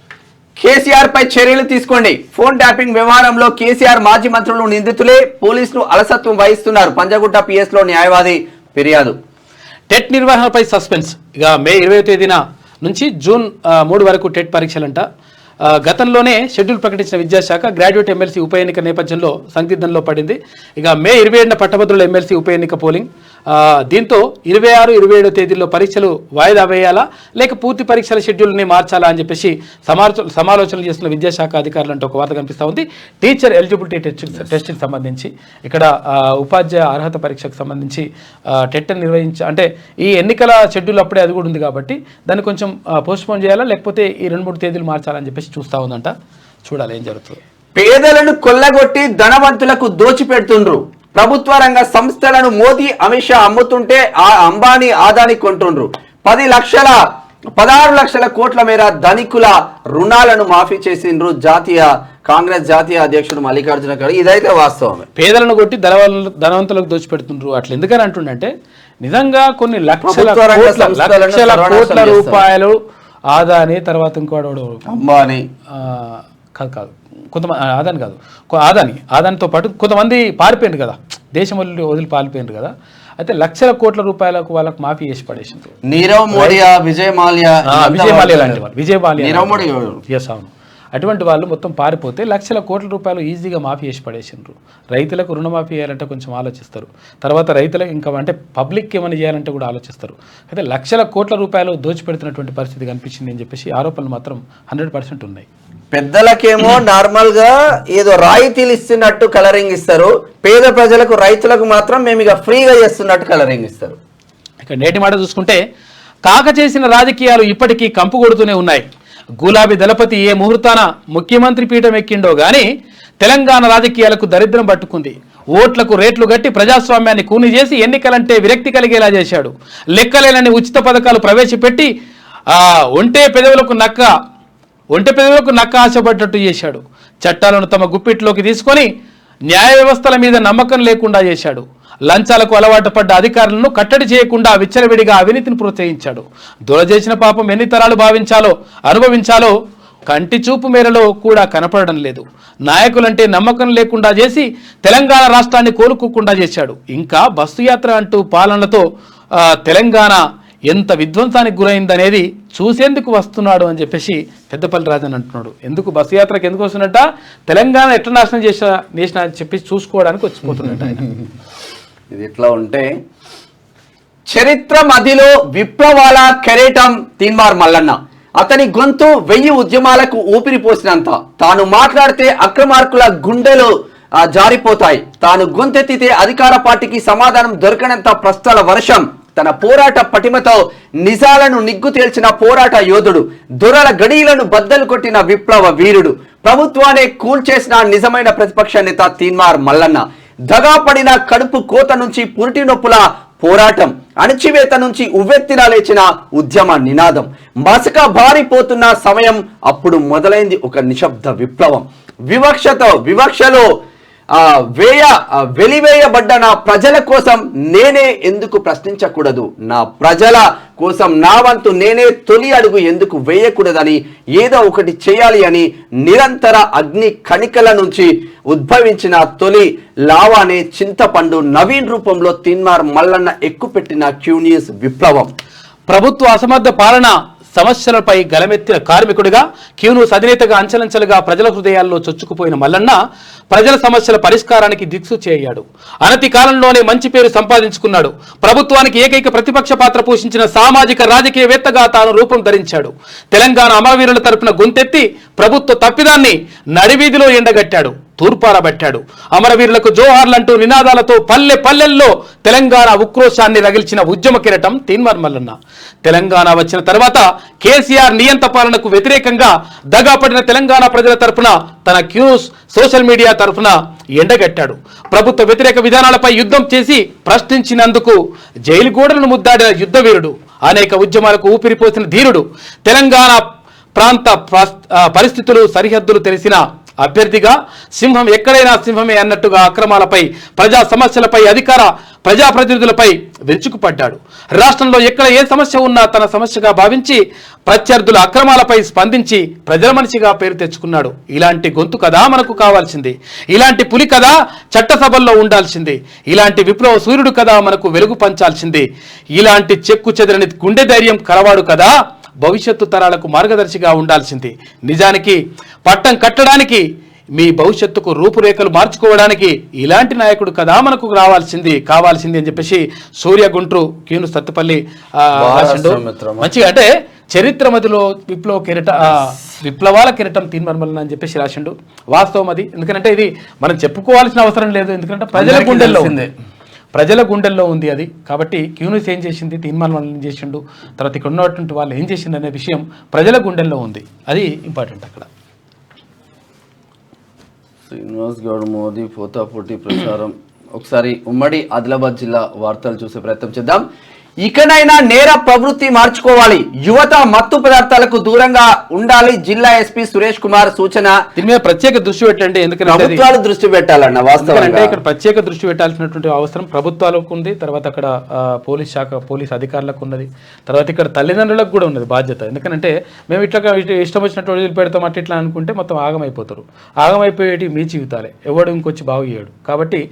కేసీఆర్ పై చర్యలు తీసుకోండి. ఫోన్ ట్యాపింగ్ వ్యవహారంలో కేసీఆర్ మాజీ మంత్రులు నిందితులే. పోలీసులు అలసత్వం వహిస్తున్నారు. పంజగుట్ట పిఎస్ లో న్యాయవాది ఫిర్యాదు. టెట్ నిర్వహణపై సస్పెన్స్. ఇక మే 20వ తేదీన నుంచి జూన్ 3 వరకు టెట్ పరీక్షలంట. గతంలోనే షెడ్యూల్ ప్రకటించిన విద్యాశాఖ గ్రాడ్యుయేట్ ఎమ్మెల్సీ ఉప ఎన్నిక నేపథ్యంలో సందిగ్ధంలో పడింది. ఇక మే 27న పట్టభద్రుల ఎమ్మెల్సీ ఉప ఎన్నిక పోలింగ్. దీంతో 26, 27 తేదీల్లో పరీక్షలు వాయిదా వేయాలా లేక పూర్తి పరీక్షల షెడ్యూల్ని మార్చాలా అని చెప్పేసి సమాలోచనలు చేస్తున్న విద్యాశాఖ అధికారులు అంటే ఒక వార్త కనిపిస్తూ ఉంది. టీచర్ ఎలిజిబిలిటీ టెస్ట్కి సంబంధించి ఇక్కడ ఉపాధ్యాయ అర్హత పరీక్షకు సంబంధించి టెట్ అంటే ఈ ఎన్నికల షెడ్యూల్ అప్పుడే అది కూడా ఉంది కాబట్టి దాన్ని కొంచెం పోస్ట్పోన్ చేయాలా లేకపోతే ఈ 2-3 తేదీలు మార్చాలని చెప్పేసి చూస్తూ ఉందంట. చూడాలి ఏం జరుగుతుంది. పేదలను కొల్లగొట్టి ధనవంతులకు దోచిపెడుతుండ్రు. ప్రభుత్వ రంగ సంస్థలను మోదీ అమిత్ షా అమ్ముతుంటే ఆ అంబానీ ఆదాని కొంటుండ్రు. 16 లక్షల కోట్ల మేర ధనికుల రుణాలను మాఫీ చేసిండ్రు కాంగ్రెస్ జాతీయ అధ్యక్షుడు మల్లికార్జున ఖర్గే. ఇదైతే వాస్తవమే. పేదలను కొట్టి ధనవంతులకు దోచిపెడుతుండ్రు. అట్లా ఎందుకని అంటుండంటే నిజంగా కొన్ని లక్షల కోట్ల రూపాయలు ఆదాని తర్వాత ఇంకోడు అంబానీ కాదు కొంతమంది ఆదాని కాదు ఆదానితో పాటు కొంతమంది పారిపోయింది కదా, దేశం వదిలి పారిపోయింది కదా. అయితే లక్షల కోట్ల రూపాయలకు వాళ్ళకు మాఫీ చేసి పడేసింది. నీరవ్ మోడియా, విజయ్ మాల్యా లాంటి వాళ్ళు, విజయ్ మాల్యా ఎస్ అవును, అటువంటి వాళ్ళు మొత్తం పారిపోతే లక్షల కోట్ల రూపాయలు ఈజీగా మాఫీ చేసి పడేసిండ్రు. రైతులకు రుణమాఫీ చేయాలంటే కొంచెం ఆలోచిస్తారు, తర్వాత రైతులకు ఇంకా అంటే పబ్లిక్ ఏమైనా చేయాలంటే కూడా ఆలోచిస్తారు. అయితే లక్షల కోట్ల రూపాయలు దోచిపెడుతున్నటువంటి పరిస్థితి కనిపించింది అని చెప్పేసి ఆరోపణలు మాత్రం 100% ఉన్నాయి. పెద్దలకేమో నార్మల్ గా ఏదో రాయితీలు ఇస్తున్నట్టు కలరింగ్ ఇస్తారు, పేద ప్రజలకు రైతులకు మాత్రం మేము ఇక ఫ్రీగా చేస్తున్నట్టు కలరింగ్ ఇస్తారు. ఇక నేటి మాట చూసుకుంటే కాక చేసిన రాజకీయాలు ఇప్పటికీ కంపు కొడుతూనే ఉన్నాయి. గులాబీ దళపతి ఏ ముహూర్తాన ముఖ్యమంత్రి పీఠం ఎక్కిండో గానీ తెలంగాణ రాజకీయాలకు దరిద్రం పట్టుకుంది. ఓట్లకు రేట్లు గట్టి ప్రజాస్వామ్యాన్ని కూని చేసి ఎన్నికలంటే విరక్తి కలిగేలా చేశాడు. లెక్కలేనని ఉచిత పథకాలు ప్రవేశపెట్టి ఒంటె పెదవులకు నక్క ఆశపడ్డట్టు చేశాడు. చట్టాలను తమ గుప్పిట్లోకి తీసుకొని న్యాయ వ్యవస్థల మీద నమ్మకం లేకుండా చేశాడు. లంచాలకు అలవాటు పడ్డ అధికారులను కట్టడి చేయకుండా విచ్చలవిడిగా అవినీతిని ప్రోత్సహించాడు. దొరచేసిన పాపం ఎన్ని తరాలు అనుభవించాలో కంటి చూపు మేరలో కూడా కనపడడం లేదు. నాయకులంటే నమ్మకం లేకుండా చేసి తెలంగాణ రాష్ట్రాన్ని కోలుకోకుండా చేశాడు. ఇంకా బస్సు యాత్ర అంటూ పాలనలతో తెలంగాణ ఎంత విధ్వంసానికి గురైందనేది చూసేందుకు వస్తున్నాడు అని చెప్పేసి పెద్దపల్లి రాజన్ అంటున్నాడు. ఎందుకు బస్సు యాత్రకు ఎందుకు వస్తున్నట్ట, తెలంగాణ ఎట్లా నాశనం చేసిన అని చెప్పి చూసుకోవడానికి వచ్చిపోతున్నట్టు ఆయన. ఇది ఇట్లా ఉంటే చరిత్ర మధ్యలో విప్లవాల కెరీటం తీన్మార్ మల్లన్న. అతని గొంతు 1000 ఉద్యమాలకు ఊపిరి పోసినంత. తాను మాట్లాడితే అక్రమార్కుల గుండెలు జారిపోతాయి. తాను గొంతెత్తితే అధికార పార్టీకి సమాధానం దొరకనంత ప్రశ్నల వర్షం. తన పోరాట పటిమతో నిజాలను నిగ్గు తేల్చిన పోరాట యోధుడు. దొరల గడీలను బద్దలు కొట్టిన విప్లవ వీరుడు. ప్రభుత్వాన్ని కూల్చేసిన నిజమైన ప్రతిపక్ష నేత తీన్మార్ మల్లన్న. దగాపడిన కడుపు కోత నుంచి పురిటి నొప్పుల పోరాటం, అణచివేత నుంచి ఉవ్వెత్తిన లేచిన ఉద్యమ నినాదం. మసక బారిపోతున్న సమయం అప్పుడు మొదలైంది ఒక నిశ్శబ్ద విప్లవం. వివక్షలో వెలివేయబడ్డ నా ప్రజల కోసం నేనే ఎందుకు ప్రశ్నించకూడదు, నా ప్రజల కోసం నా వంతు నేనే తొలి అడుగు ఎందుకు వేయకూడదని, ఏదో ఒకటి చేయాలి అని నిరంతర అగ్ని కణికల నుంచి ఉద్భవించిన తొలి లావానే చింతపండు నవీన్ రూపంలో తీన్మార్ మల్లన్న ఎక్కుపెట్టిన క్యూ న్యూస్ విప్లవం. ప్రభుత్వ అసమర్థ పాలన సమస్యలపై గలమెత్తిన కార్మికుడిగా, క్యూన్యూస్ అధినేతగా అంచెలంచెలుగా ప్రజల హృదయాల్లో చొచ్చుకుపోయిన మల్లన్న ప్రజల సమస్యల పరిష్కారానికి దిక్సూచి అయ్యాడు. అనతి కాలంలోనే మంచి పేరు సంపాదించుకున్నాడు. ప్రభుత్వానికి ఏకైక ప్రతిపక్ష పాత్ర పోషించిన సామాజిక రాజకీయవేత్తగా తాను రూపం ధరించాడు. తెలంగాణ అమరవీరుల తరపున గొంతెత్తి ప్రభుత్వ తప్పిదాన్ని నడివీధిలో ఎండగట్టాడు, తూర్పారబట్టాడు. అమరవీరులకు జోహార్లంటూ నినాదాలతో పల్లెల్లో తెలంగాణ ఉక్రోషాన్ని రగిల్చిన ఉద్యమ కిరటం తీన్మార్ మల్లన్న. తెలంగాణ వచ్చిన తర్వాత కేసీఆర్ నియంత పాలనకు వ్యతిరేకంగా దగాపడిన తెలంగాణ ప్రజల తరపున తన క్యూస్ సోషల్ మీడియా తరపున ఎండగట్టాడు. ప్రభుత్వ వ్యతిరేక విధానాలపై యుద్ధం చేసి ప్రశ్నించినందుకు జైలు గోడలను ముద్దాడిన యుద్ధ వీరుడు. అనేక ఉద్యమాలకు ఊపిరిపోసిన ధీరుడు. తెలంగాణ ప్రాంత పరిస్థితులు సరిహద్దులు తెలిసిన అభ్యర్థిగా సింహం ఎక్కడైనా సింహమే అన్నట్టుగా అక్రమాలపై, ప్రజా సమస్యలపై, అధికార ప్రజాప్రతినిధులపై విరుచుకుపడ్డాడు. రాష్ట్రంలో ఎక్కడ ఏ సమస్య ఉన్నా తన సమస్యగా భావించి ప్రత్యర్థుల అక్రమాలపై స్పందించి ప్రజల మనిషిగా పేరు తెచ్చుకున్నాడు. ఇలాంటి గొంతు కదా మనకు కావాల్సింది. ఇలాంటి పులి కదా చట్టసభల్లో ఉండాల్సింది. ఇలాంటి విప్లవ సూర్యుడు కదా మనకు వెలుగు పంచాల్సింది. ఇలాంటి చెక్కు చెదరని గుండె ధైర్యం కలవాడు కదా భవిష్యత్తు తరాలకు మార్గదర్శిగా ఉండాల్సింది. నిజానికి పట్టం కట్టడానికి, మీ భవిష్యత్తుకు రూపురేఖలు మార్చుకోవడానికి ఇలాంటి నాయకుడు కదా మనకు కావాల్సింది అని చెప్పేసి సూర్య గుంట్రు క్యూను సత్తుపల్లి మంచిగా, అంటే చరిత్ర మధ్యలో విప్లవాల కిరటం తీన్మార్ మల్లన్న అని చెప్పేసి రాసిండు. వాస్తవం అది. ఎందుకంటే ఇది మనం చెప్పుకోవాల్సిన అవసరం లేదు, ఎందుకంటే ప్రజల గుండెల్లో ఉంది అది. కాబట్టి క్యూన్యూస్ ఏం చేసింది, తీన్మార్ మల్లన్న ఏం చేసిండు, తర్వాత ఇక్కడ ఉన్నటువంటి వాళ్ళు ఏం చేసిండు అనే విషయం ప్రజల గుండెల్లో ఉంది. అది ఇంపార్టెంట్ అక్కడ. శ్రీనివాస్ గౌడ్ మోదీ పోటాపోటీ ప్రచారం. ఒకసారి ఉమ్మడి ఆదిలాబాద్ జిల్లా వార్తలు చూసే ప్రయత్నం చేద్దాం. ఇకనైనా నేర ప్రవృత్తి మార్చుకోవాలి, యువత మత్తు పదార్థాలకు దూరంగా ఉండాలి. జిల్లా ఎస్పీ సురేష్ కుమార్ సూచన. దీని మీద ప్రత్యేక దృష్టి పెట్టండి, ఎందుకంటే ప్రభుత్వాలు దృష్టి పెట్టాలన్న వాస్తవం. ఇక్కడ ప్రత్యేక దృష్టి పెట్టాల్సినటువంటి అవసరం ప్రభుత్వాలకు ఉంది, తర్వాత అక్కడ పోలీస్ శాఖ పోలీస్ అధికారులకు ఉన్నది, తర్వాత ఇక్కడ తల్లిదండ్రులకు కూడా ఉన్నది బాధ్యత. ఎందుకంటే మేము ఇట్లా ఇష్టం వచ్చినట్టు వదిలి పెడతాం అట్లా ఇట్లా అనుకుంటే మొత్తం ఆగమైపోతారు. ఆగమైపోయేటి మీ జీవితాలే, ఎవడు ఇంకొచ్చి బాగు చేయడు. కాబట్టి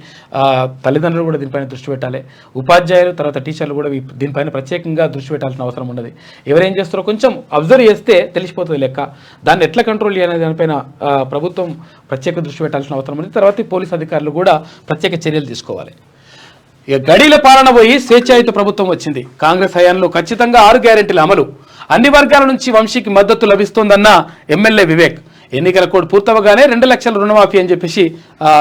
తల్లిదండ్రులు కూడా దీనిపైన దృష్టి పెట్టాలి, ఉపాధ్యాయులు తర్వాత టీచర్లు కూడా దీనిపైన ప్రత్యేకంగా దృష్టి పెట్టాల్సిన అవసరం ఉన్నది. ఎవరేం చేస్తారో కొంచెం అబ్జర్వ్ చేస్తే తెలిసిపోతుంది లెక్క. దాన్ని ఎట్లా కంట్రోల్ చేయాలనే దానిపైన ప్రభుత్వం ప్రత్యేక దృష్టి పెట్టాల్సిన అవసరం ఉంది. తర్వాత పోలీస్ అధికారులు కూడా ప్రత్యేక చర్యలు తీసుకోవాలి. ఇక గడీల పాలన పోయి స్వేచ్ఛాయుత ప్రభుత్వం వచ్చింది. కాంగ్రెస్ హయాంలో ఖచ్చితంగా 6 గ్యారెంటీల అమలు, అన్ని వర్గాల నుంచి వంశీకి మద్దతు లభిస్తోందన్న ఎమ్మెల్యే వివేక్. ఎన్నికల కోడ్ పూర్తవగానే 2 లక్షల రుణమాఫీ అని చెప్పేసి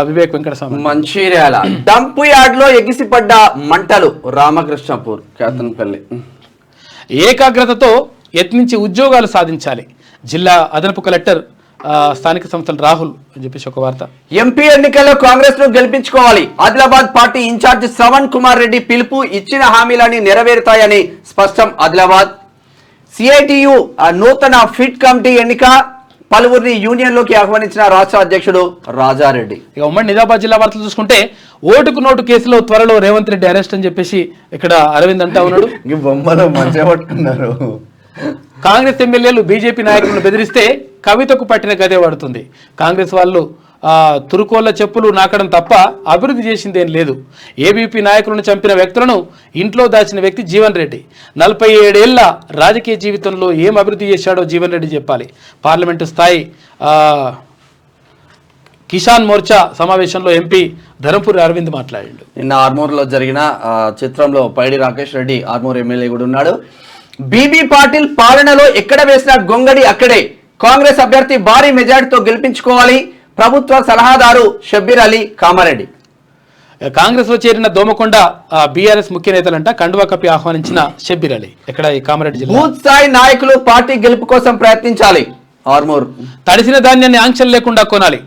వివేక్ వెంకటస్వామి. మంచిర్యాల డంప్ యార్డ్ లో ఎగిసిపడ్డ మంటలు, రామకృష్ణపూర్ కేతన్పల్లి. ఏకాగ్రతతో యత్నించి ఉద్యోగాలు సాధించాలి, జిల్లా అదనపు కలెక్టర్ స్థానిక సంస్థల రాహుల్ అని చెప్పేసి ఒక వార్త. ఎంపీ ఎన్నికల్లో కాంగ్రెస్ ను గెలిపించుకోవాలి, ఆదిలాబాద్ పార్టీ ఇన్ఛార్జ్ శ్రవణ్ కుమార్ రెడ్డి పిలుపు, ఇచ్చిన హామీలన్నీ నెరవేరుతాయని స్పష్టం. ఆదిలాబాద్ సిఐటియు నూతన ఫిట్ కమిటీ ఎన్నిక, పలువురిని యూనియన్ లోకి ఆహ్వానించిన రాష్ట్ర అధ్యక్షుడు రాజారెడ్డి. ఇక ఉమ్మడి నిజామాబాద్ జిల్లా వార్తలు చూసుకుంటే ఓటుకు నోటు కేసులో త్వరలో రేవంత్ రెడ్డి అరెస్ట్ అని చెప్పేసి ఇక్కడ అరవింద్ అంటా ఉన్నాడు. బొమ్మలో మంచిగా పట్టుకున్నారు. కాంగ్రెస్ ఎమ్మెల్యేలు బీజేపీ నాయకులను బెదిరిస్తే కవితకు పట్టిన గదే పడుతుంది. కాంగ్రెస్ వాళ్ళు తురుకోళ్ల చెప్పులు నాకడం తప్ప అభివృద్ధి చేసిందేం లేదు. ఏబీపీ నాయకులను చంపిన వ్యక్తులను ఇంట్లో దాచిన వ్యక్తి జీవన్ రెడ్డి. 47 ఏళ్ల రాజకీయ జీవితంలో ఏం అభివృద్ధి చేశాడో జీవన్ రెడ్డి చెప్పాలి. పార్లమెంటు స్థాయి కిసాన్ మోర్చా సమావేశంలో ఎంపీ ధరంపూరి అరవింద్ మాట్లాడాడు. నిన్న ఆర్మూర్లో జరిగిన చిత్రంలో పైడి రాకేష్ రెడ్డి ఆర్మూర్ ఎమ్మెల్యే కూడా ఉన్నాడు. బీబీ పాటిల్ పాలనలో ఎక్కడ వేసిన గొంగడి అక్కడే, కాంగ్రెస్ అభ్యర్థి భారీ మెజార్టీతో గెలిపించుకోవాలి, ప్రభుత్వ సలహాదారు షబ్బీర్ అలీ కామారెడ్డి. కాంగ్రెస్ లో చేరిన దోమకొండ బీఆర్ఎస్ ముఖ్య నేతలంట కండువా కప్పి ఆహ్వానించిన షబ్బీర్ అలీ. ఇక్కడ ఈ కామారెడ్డి జిల్లా బూత్ స్థాయి నాయకులు పార్టీ గెలుపు కోసం ప్రయత్నించాలి. ఆర్మూర్ తడిసిన ధాన్యాన్ని ఆంక్షలు లేకుండా కొనాలి,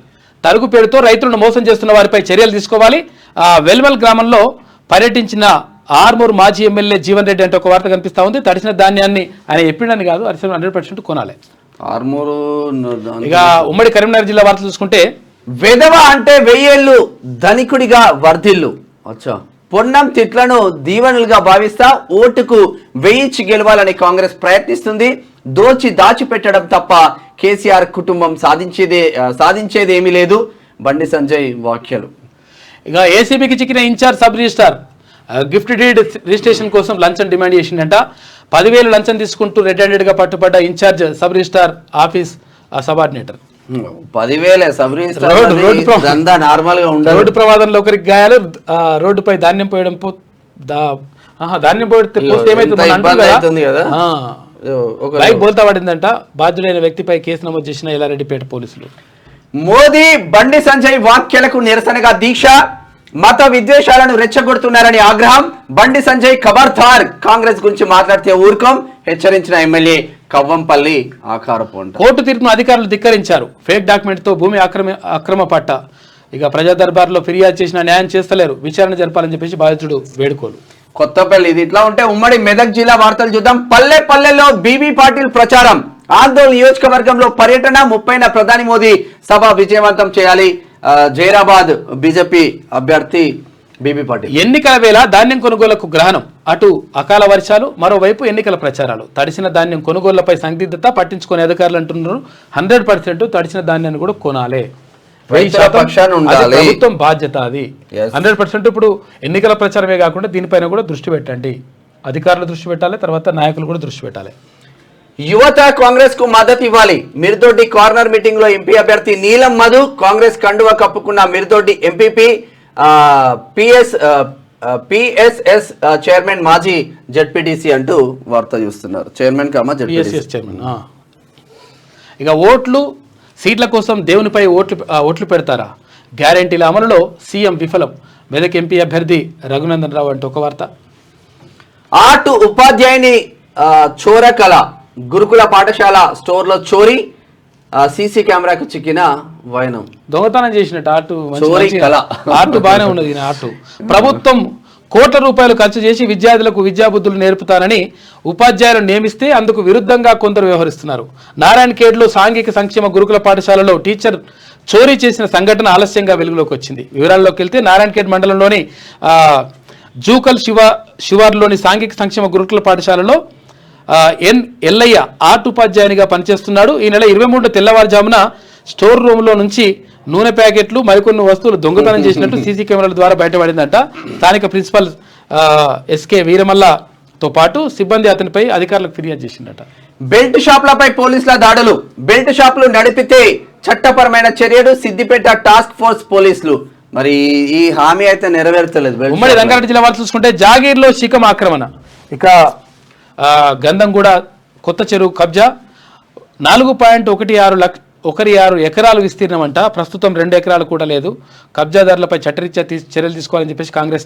తరుగు పేరుతో రైతులను మోసం చేస్తున్న వారిపై చర్యలు తీసుకోవాలి. వెల్మల్ గ్రామంలో పర్యటించిన ఆర్మూర్ మాజీ ఎమ్మెల్యే జీవన్ రెడ్డి అంటే ఒక వార్త కనిపిస్తా ఉంది. తడిసిన ధాన్యాన్ని ఆయన ఎప్పుడని కాదు 100% కొనాలి. ఆర్మూరు. ఇక ఉమ్మడి కరీంనగర్ జిల్లా వార్తలు చూసుకుంటే వెధవ అంటే 1000 ఏళ్లు ధనికుడిగా వర్ధిల్లు. అచ్చా పొన్నం తిట్లను దీవెనలుగా భావిస్తా ఓటుకు 1000 గెలవాలని కాంగ్రెస్ ప్రయత్నిస్తుంది. దోచి దాచిపెట్టడం తప్ప కేసీఆర్ కుటుంబం సాధించేదేమీ లేదు. బండి సంజయ్ వ్యాఖ్యలు. ఇక ఏసీబీకి చిక్కిన in charge sub registrar gift deed registration కోసం లంచం డిమాండ్ చేసిందంట. 10,000 లంచం తీసుకుంటూ రెడ్ హ్యాండెడ్ గా పట్టుబడ్డ incharge sub registrar office subordinate. 10,000 sub registrar normal గా ఉండదు. రోడ్డు ప్రమాదంలో ఒకరికి గాయాలు, రోడ్డుపై ధాన్యం పోయడం ధాన్యం పోతే ఏమైతుంది కదా, బైక్ బోల్తా పడిందంట. బాధ్యుడైన వ్యక్తిపై కేసు నమోదు చేసిన ఎల్లారెడ్డిపేట పోలీసులు. మోదీ బండి సంజయ్ వ్యాఖ్యలకు నిరసనగా దీక్ష, మత విద్వేషాలను రెచ్చగొడుతున్నారని ఆగ్రహం. బండి సంజయ్ ఖబర్దార్, కాంగ్రెస్ గురించి మాట్లాడితే ఊరుకోం, హెచ్చరించిన ఎమ్మెల్యే కవ్వంపల్లి ఆకారపోంట. కోర్టు తీర్పును అధికారులు ధిక్కరించారు. ఫేక్ డాక్యుమెంట్ తో భూమి అక్రమ పట్ట. ఇక ప్రజా దర్బార్లో ఫిర్యాదు చేసిన న్యాయం చేస్తలేరు, విచారణ జరపాలని చెప్పేసి బాధితుడు వేడుకోలు. కొత్తపల్లి. ఇది ఇట్లా ఉంటే ఉమ్మడి మెదక్ జిల్లా వార్తలు చూద్దాం. పల్లె పల్లెల్లో బీబీ పాటిల్ ప్రచారం, ఆందోళన నియోజకవర్గంలో పర్యటన, 30న ప్రధాని మోదీ సభ విజయవంతం చేయాలి. జైరాబాద్ బీజేపీ అభ్యర్థి బీబీ పాటిల్. ఎన్నికల వేళ ధాన్యం కొనుగోలుకు గ్రహణం, అటు అకాల వర్షాలు, మరోవైపు ఎన్నికల ప్రచారాలు. తడిసిన ధాన్యం కొనుగోళ్లపై సందిగ్ధత పట్టించుకునే అధికారులు అంటున్నారు 100% తడిసిన ధాన్యాన్ని కూడా కొనాలి, ప్రభుత్వం బాధ్యత అది 100%. ఇప్పుడు ఎన్నికల ప్రచారమే కాకుండా దీనిపైన కూడా దృష్టి పెట్టండి, అధికారులు దృష్టి పెట్టాలి, తర్వాత నాయకులు కూడా దృష్టి పెట్టాలి. యువత కాంగ్రెస్ కు మద్దతు ఇవ్వాలి. మిర్దొడ్డి కార్నర్ మీటింగ్ లో ఎంపీ అభ్యర్థి నీలం మధు, కాంగ్రెస్ కండువా కప్పుకున్న మిర్దొడ్డి ఎంపీపీ పిఎస్ఎస్ చైర్మన్ మాజీ జెడ్పీటీసీ అంటూ వార్త చూస్తున్నారు. Chairman comma ZPTC chairman. ఇక ఓట్లు సీట్ల కోసం దేవునిపై ఓట్లు పెడతారా, గ్యారెంటీల అమలులో సీఎం విఫలం, మెదక్ ఎంపీ అభ్యర్థి రఘునందన్ రావు అంటూ ఒక వార్త. ఆటు ఉపాధ్యాయుని చోరకళ, గురుకుల పాఠశాల స్టోర్లో చోరీ, సీసీ కెమెరాకు చిక్కిన వైనం. దొంగతనం చేసినట్టు ఆటు చోరీ కళ. ఆటు బాగానే ఉన్నది. ఆటు ప్రభుత్వం కోట్ల రూపాయలు ఖర్చు చేసి విద్యార్థులకు విద్యాబుద్ధులు నేర్పుతానని ఉపాధ్యాయులు నియమిస్తే అందుకు విరుద్ధంగా కొందరు వ్యవహరిస్తున్నారు. నారాయణఖేడ్లో సాంఘిక సంక్షేమ గురుకుల పాఠశాలలో టీచర్ చోరీ చేసిన సంఘటన ఆలస్యంగా వెలుగులోకి వచ్చింది. వివరాల్లోకి వెళ్తే నారాయణఖేడ్ మండలంలోని జూకల్ శివార్లోని సాంఘిక సంక్షేమ గురుకుల పాఠశాలలో ఎన్ ఎల్లయ్య ఆర్ట్ ఉపాధ్యాయునిగా పనిచేస్తున్నాడు. ఈ నెల 23 తెల్లవారుజామున స్టోర్ రూమ్లో నుంచి నూనె ప్యాకెట్లు మరికొన్ని వస్తువులు దొంగతనం చేసినట్టు సీసీ కెమెరాల ద్వారా బయటపడిందట. స్థానిక ప్రిన్సిపల్ ఎస్కే వీరమల్లతో పాటు సిబ్బంది అతనిపై అధికారులకు ఫిర్యాదు చేసిందట. బెల్ట్ షాపులపై పోలీసుల దాడులు. బెల్ట్ షాపులు నడిపితే చట్టపరమైన చర్యలు. సిద్దిపేట టాస్క్ ఫోర్స్ పోలీసులు. మరి ఈ హామీ అయితే నెరవేర్చలేదు. ఉమ్మడి రంగారెడ్డి జిల్లా వాళ్ళు చూసుకుంటే జాగీర్లో శిఖం ఆక్రమణ. ఇక గంధంగూడ కొత్త చెరువు కబ్జా 4.16 ఎకరాలు విస్తీర్ణం అంట. ప్రస్తుతం 2 ఎకరాలు కూడా లేదు. కబ్జాదారులపై చట్టరీత్యా చర్యలు తీసుకోవాలని చెప్పేసి కాంగ్రెస్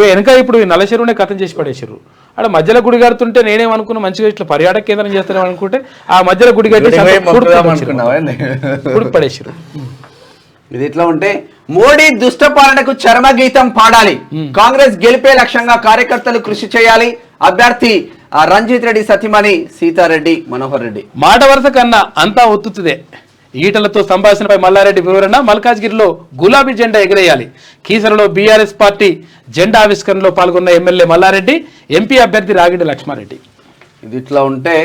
వెనక ఇప్పుడు నల్ల చెరువునే కథం చేసి పడేసారు. అక్కడ మధ్యలో గుడి కడుతుంటే నేనేమనుకున్నా మంచిగా ఇట్లా పర్యాటక కేంద్రం చేస్తారేమో అనుకుంటే ఆ మధ్యలో గుడి కట్టి పడేసారు. ఇది ఇట్లా ఉంటే మోడీ దుష్ట పాలనకు చరమగీతం పాడాలి. కాంగ్రెస్ గెలిపే లక్ష్యంగా కార్యకర్తలు కృషి చేయాలి. అభ్యర్థి రంజిత్ రెడ్డి సతీమణి సీతారెడ్డి మనోహర్ రెడ్డి. మాట వరుస కన్నా అంతా ఒత్తుతుదే. ఈటలతో సంభాషణపై మల్లారెడ్డి వివరణ. మల్కాజ్గిరిలో గులాబీ జెండా ఎగరేయాలి. కీసరలో బీఆర్ఎస్ పార్టీ జెండా ఆవిష్కరణలో పాల్గొన్న ఎమ్మెల్యే మల్లారెడ్డి, ఎంపీ అభ్యర్థి రాగిడి లక్ష్మారెడ్డి. ఇది ఇట్లా ఉంటే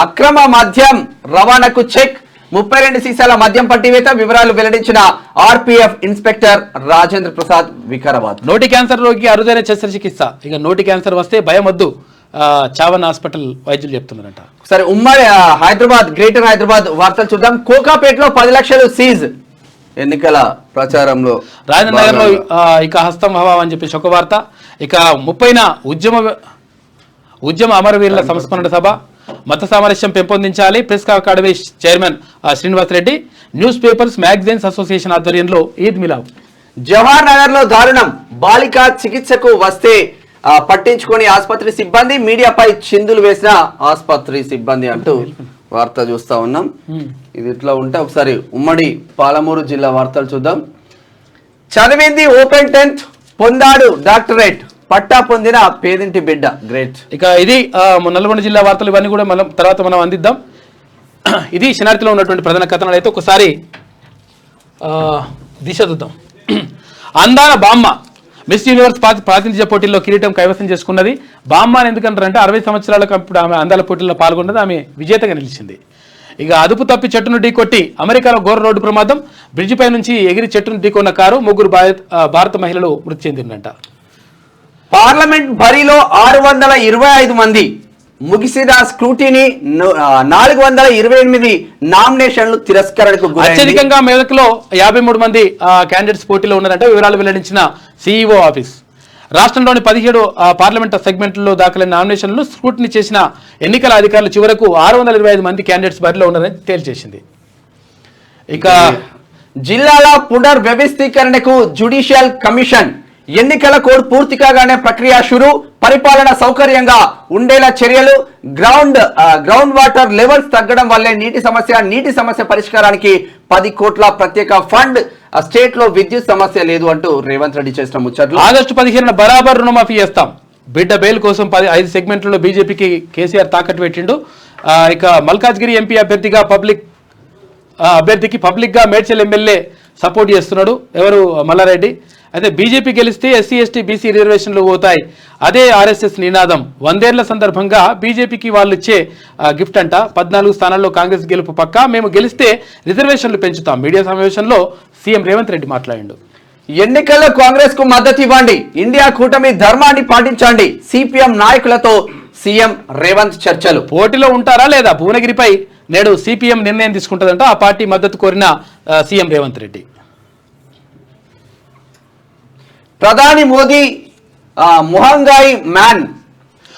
అక్రమ మద్యం రవాణాకు చెక్. 32 సీసాల మద్యం పట్టివేత. వివరాలు వెల్లడించిన ఆర్పీఎఫ్ ఇన్స్పెక్టర్ రాజేంద్ర ప్రసాద్ వికారాబాద్. నోటి క్యాన్సర్ రోగికి అరుదైన శస్త్రచికిత్స. ఇక నోటి క్యాన్సర్ వస్తే భయం వద్దు, చావన్ హాస్పిటల్ వైద్యులు చెప్తున్నారంట. సరే, ఉమ్మడి హైదరాబాద్ గ్రేటర్ హైదరాబాద్ వార్తలు చూద్దాం. కోకాపేటలో 10 లక్షలు సీజ్. ఎన్నికల ప్రచారంలో రాజేంద్ర నగర్లో ఇక హస్తం హవా అని చెప్పేసి ఒక వార్త. ఇక 30న ఉద్యమ అమరవీరుల సంస్మరణ సభ. మత సామరస్యం పెంపొందించాలి. Press academy chairman Srinivas Reddy. News papers magazines association ఆధ్వర్యంలో ఈద్ మిలాద్. జవహర్ నగర్ లో దారుణం. బాలిక చికిత్సకు వస్తే పట్టించుకొని ఆసుపత్రి సిబ్బంది. మీడియాపై చిందులు వేసిన ఆసుపత్రి సిబ్బంది అంటూ వార్త చూస్తా ఉన్నాం. ఇది ఇట్లా ఉంటే ఒకసారి ఉమ్మడి పాలమూరు జిల్లా వార్తలు చూద్దాం. చదివింది ఓపెన్ 10th, పొందాడు డాక్టరేట్. పట్టా పొందిన పేదింటి బిడ్డ. గ్రేట్. ఇక ఇది నల్గొండ జిల్లా వార్తలు. ఇవన్నీ కూడా తర్వాత మనం అందిద్దాం. ఇది శనార్థిలో ఉన్నటువంటి ప్రధాన కథనాలు. అయితే ఒకసారి దిశ చూద్దాం. అందాల బామ్మ మిస్ యూనివర్స్ ప్రాతినిధ్య పోటీల్లో కిరీటం కైవసం చేసుకున్నది. బామ్మ అని ఎందుకంటారంటే 60 సంవత్సరాలకు అప్పుడు ఆమె అందాల పోటీల్లో పాల్గొన్నది. ఆమె విజేతగా నిలిచింది. ఇక అదుపు తప్పి చెట్టును ఢీకొట్టి అమెరికాలో ఘోర రోడ్డు ప్రమాదం. బ్రిడ్జిపై నుంచి ఎగిరి చెట్టును ఢీకొన్న కారు. 3 భారత మహిళలు మృతి చెందిందంట. పార్లమెంట్ బరిలో 625 మంది. ముగిసిన స్క్రూటీని 428 నామినేషన్లు తిరస్కరణకు అత్యధికంగా మెదక్లో 53 మంది క్యాండిడేట్స్ పోటీలో ఉన్నారంటే వివరాలు వెల్లడించిన సీఈఓ ఆఫీస్. రాష్ట్రంలోని 17 పార్లమెంట్ సెగ్మెంట్లో దాఖలైన నామినేషన్లను స్క్రూటినీ చేసిన ఎన్నికల అధికారులు చివరకు 625 మంది క్యాండిడేట్స్ బరిలో ఉన్నారని తేల్చేసింది. ఇక జిల్లాల పునర్వ్యవస్థీకరణకు జ్యుడిషియల్ కమిషన్. ఎన్నికల కోడ్ పూర్తి కాగానే ప్రక్రియ షురు. పరిపాలన సౌకర్యంగా ఉండేలా చర్యలు. గ్రౌండ్ వాటర్ లెవెల్స్ తగ్గడం వల్లే నీటి సమస్య పరిష్కారానికి 10 కోట్ల ప్రత్యేక ఫండ్. స్టేట్ లో విద్యుత్ సమస్య లేదు అంటూ రేవంత్ రెడ్డి చేసిన ముచ్చట్లు. ఆగస్టు 15న బరాబర్ రుణమాఫీ చేస్తాం. బిడ్డ బెయిల్ కోసం 5 సెగ్మెంట్లలో బీజేపీకి కేసీఆర్ తాకట్టు పెట్టిండు. ఇక మల్కాజ్గిరి ఎంపీ అభ్యర్థికి పబ్లిక్ గా మేడ్చల్ ఎమ్మెల్యే సపోర్ట్ చేస్తున్నాడు. ఎవరు? మల్లారెడ్డి. అయితే బీజేపీ గెలిస్తే ఎస్సీ ఎస్టీ బీసీ రిజర్వేషన్లు పోతాయి. అదే ఆర్ఎస్ఎస్ నినాదం. 100 ఏళ్ల సందర్భంగా బీజేపీకి వాళ్ళు ఇచ్చే గిఫ్ట్ అంట. 14 స్థానాల్లో కాంగ్రెస్ గెలుపు పక్కా. మేము గెలిస్తే రిజర్వేషన్లు పెంచుతాం. మీడియా సమావేశంలో సీఎం రేవంత్ రెడ్డి మాట్లాడిండు. ఎన్నికల్లో కాంగ్రెస్ కు మద్దతు ఇవ్వండి. ఇండియా కూటమి ధర్మాన్ని పాటించండి. సిపిఎం నాయకులతో సీఎం రేవంత్ చర్చలు. పోటీలో ఉంటారా లేదా? భువనగిరిపై నేడు సిపిఎం నిర్ణయం తీసుకుంటుందంట. ఆ పార్టీ మద్దతు కోరిన సీఎం రేవంత్ రెడ్డి. ప్రధాని మోదీ మొహంగాయి మ్యాన్.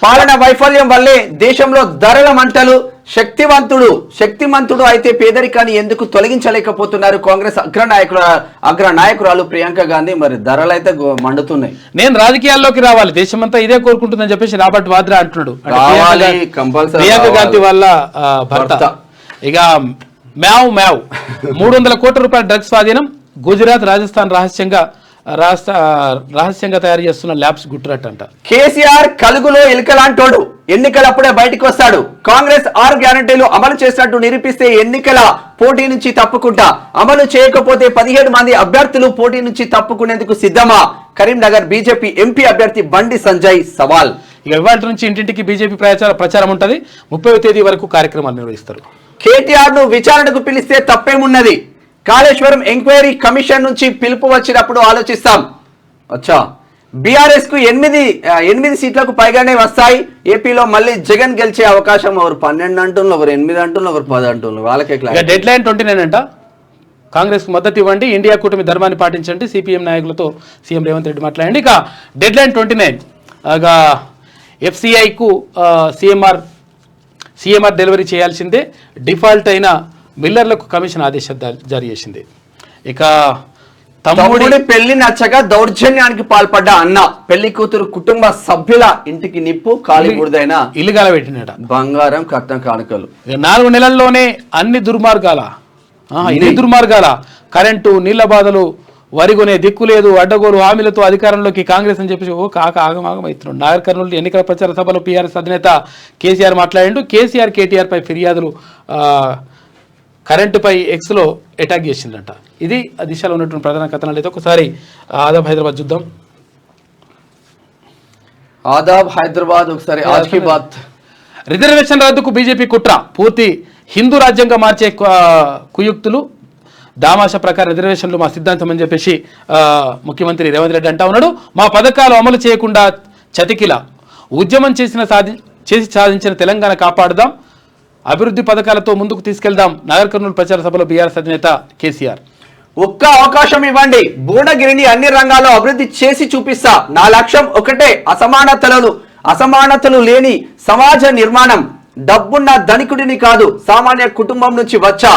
పాలన వైఫల్యం వల్లే దేశంలో ధరల మంటలు. శక్తిమంతుడు అయితే పేదరికాన్ని ఎందుకు తొలగించలేకపోతున్నారు కాంగ్రెస్ అగ్ర నాయకురాలు ప్రియాంక గాంధీ. మరి ధరలు అయితే మండుతున్నాయి. నేను రాజకీయాల్లోకి రావాలి, దేశమంతా ఇదే కోరుకుంటుందని చెప్పేసి రాబర్ట్ వాద్రా అంటున్నాడు. ప్రియాంక గాంధీ వాళ్ళ భర్త. ఇక మ్యావ్ 300 కోట్ల రూపాయల డ్రగ్స్ స్వాధీనం. గుజరాత్ రాజస్థాన్ రహస్యంగా తయారు చేస్తున్న ల్యాబ్స్ గుట్టురట్టంట. కేసీఆర్ కలుగులో ఎలుకలాంటోడు, ఎన్నికలప్పుడే బయటకు వస్తాడు. కాంగ్రెస్ 6 గ్యారంటీలు అమలు చేసినట్టు నిరూపిస్తే ఎన్నికల పోటీ నుంచి తప్పుకుంటా, అమలు చేయకపోతే 17 మంది అభ్యర్థులు పోటీ నుంచి తప్పుకునేందుకు సిద్ధమా? కరీంనగర్ బీజేపీ ఎంపీ అభ్యర్థి బండి సంజయ్ సవాల్. ఇక ఇవాళ నుంచి ఇంటింటికి బీజేపీ ప్రచారం ఉంటుంది. 30వ తేదీ వరకు కార్యక్రమాలు నిర్వహిస్తారు. కేటీఆర్ ను విచారణకు పిలిస్తే తప్పేమున్నది? కాళేశ్వరం ఎంక్వైరీ కమిషన్ నుంచి పిలుపు వచ్చినప్పుడు ఆలోచిస్తాం. అచ్చా, బీఆర్ఎస్ కు 8 సీట్లకు పైగానే వస్తాయి. ఏపీలో మళ్ళీ జగన్ గెలిచే అవకాశం. ఎవరు 12 అంటున్నారు, ఎవరు 8 అంటున్నారు, ఎవరు 10 అంటున్నారు. వాళ్ళకే డెడ్ లైన్ 29 అంట. కాంగ్రెస్ కు మద్దతు ఇవ్వండి, ఇండియా కూటమి ధర్మాన్ని పాటించండి, సిపిఎం నాయకులతో సీఎం రేవంత్ రెడ్డి మాట్లాడండి. ఇక డెడ్ లైన్ 29. ఎఫ్సిఐకు సీఎంఆర్ డెలివరీ చేయాల్సిందే, డిఫాల్ట్ అయిన మిల్లర్లకు కమిషన్ ఆదేశాలు జారీ చేసింది. ఇక తమ్ముడి పెళ్లి నచ్చగా దౌర్జన్యానికి పాల్పడ్డ అన్న, పెళ్లి కూతురు కుటుంబ సభ్యుల ఇంటికి నిప్పు, కాలి బుడిదైన ఇల్లుగాల పెట్టినట. బంగారం కట్నం కానుకలు. 4 నెలల్లోనే అన్ని దుర్మార్గాల కరెంటు, నీళ్ల బాధలు, వరిగొనే దిక్కు లేదు, అడ్డగోలు హామీలతో అధికారంలోకి కాంగ్రెస్ అని చెప్పేసి ఆగమాగం అవుతున్నాడు. నాగర్ కర్నూలు ఎన్నికల ప్రచార సభలో పీఆర్ఎస్ అధినేత కేసీఆర్ మాట్లాడిండు. కేటీఆర్ పై ఫిర్యాదులు, కరెంటుపై ఎక్స్లో అటాక్ చేసిందంట. ఇది ఆ దిశలో ఉన్నటువంటి ప్రధాన కథనాలు. అయితే ఒకసారి ఆదాబ్ హైదరాబాద్ చూద్దాం. ఆదాబ్ హైదరాబాద్ ఒకసారి ఆజ్ కీ బాత్. రిజర్వేషన్ రద్దుకు బీజేపీ కుట్ర, పూర్తి హిందూ రాజ్యంగా మార్చే కుయుక్తులు, దామాషా ప్రకారం రిజర్వేషన్లు మా సిద్ధాంతం అని చెప్పేసి ముఖ్యమంత్రి రేవంత్ రెడ్డి అంటా ఉన్నాడు. మా పథకాలు అమలు చేయకుండా చతికిల ఉద్యమం చేసి సాధించిన తెలంగాణ కాపాడుదాం, అభివృద్ధి పథకాలతో ముందుకు తీసుకెళ్దాం. నాగర్ కర్నూలు ప్రచార సభలో బీఆర్ఎస్ అధినేత కేసీఆర్. ఒక్క అవకాశం ఇవ్వండి, భువనగిరిని అన్ని రంగాల్లో అభివృద్ధి చేసి చూపిస్తా. నా లక్ష్యం ఒకటే, అసమానతలు లేని సమాజ నిర్మాణం. డబ్బున్న ధనికుడిని కాదు, సామాన్య కుటుంబం నుంచి వచ్చా.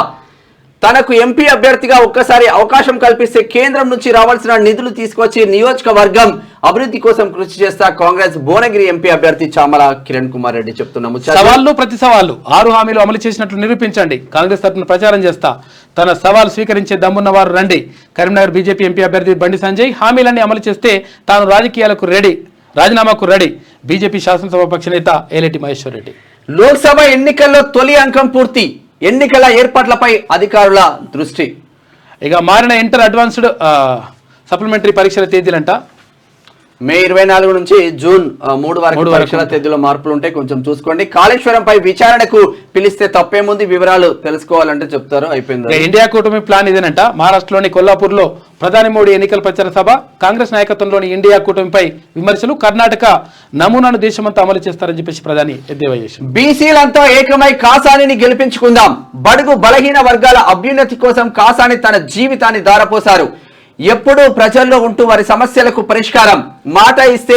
తనకు ఎంపీ అభ్యర్థిగా ఒక్కసారి అవకాశం కల్పిస్తే కేంద్రం నుంచి రావాల్సిన నిధులు తీసుకొచ్చి నియోజకవర్గం అభివృద్ధి కోసం కృషి చేస్తా. కాంగ్రెస్ భువనగిరి ఎంపీ అభ్యర్థి చామల కిరణ్ కుమార్ రెడ్డి చెప్తున్నాము. సవాళ్లు ప్రతి సవాళ్లు 6 హామీలు అమలు చేసినట్లు నిరూపించండి, కాంగ్రెస్ తరఫున ప్రచారం చేస్తా. తన సవాల్ స్వీకరించే దమ్మున్న వారు రండి. కరీంనగర్ బీజేపీ ఎంపీ అభ్యర్థి బండి సంజయ్. హామీలన్నీ అమలు చేస్తే తాను రాజీనామాకు రెడీ. బీజేపీ శాసనసభాపక్ష నేత ఏలేటి మహేశ్వర్ రెడ్డి. లోక్సభ ఎన్నికల్లో తొలి అంకం పూర్తి, ఎన్నికల ఏర్పాట్లపై అధికారుల దృష్టి. ఇక మారిన ఇంటర్ అడ్వాన్స్డ్ సప్లిమెంటరీ పరీక్షల తేదీలంట. మే 24 నుంచి జూన్ 3 వరకు పరీక్షల తేదీలో మార్పులు ఉంటాయి, కొంచెం చూసుకోండి. కాళేశ్వరంపై విచారణకు పిలిస్తే తప్పేముంది, వివరాలు తెలుసుకోవాలంటే చెప్తారు. అయిపోయింది. ఇండియా కూటమి ప్లాన్ ఇదేనంట. మహారాష్ట్రలోని కొల్లాపూర్లో ప్రధాని మోడీ ఎన్నికల ప్రచార సభ, కాంగ్రెస్ నాయకత్వంలోని ఇండియా కూటమిపై విమర్శలు. కర్ణాటక నమూనాను దేశమంతా అమలు చేస్తారని చెప్పేసి ప్రధాని ఎద్దేవా చేశారు. బీసీలంతా ఏకమై కాసానిని గెలిపించుకుందాం. బడుగు బలహీన వర్గాల అభ్యున్నతి కోసం కాసాని తన జీవితాన్ని ధారపోశారు. ఎప్పుడూ ప్రజల్లో ఉంటూ వారి సమస్యలకు పరిష్కారం. మాట ఇస్తే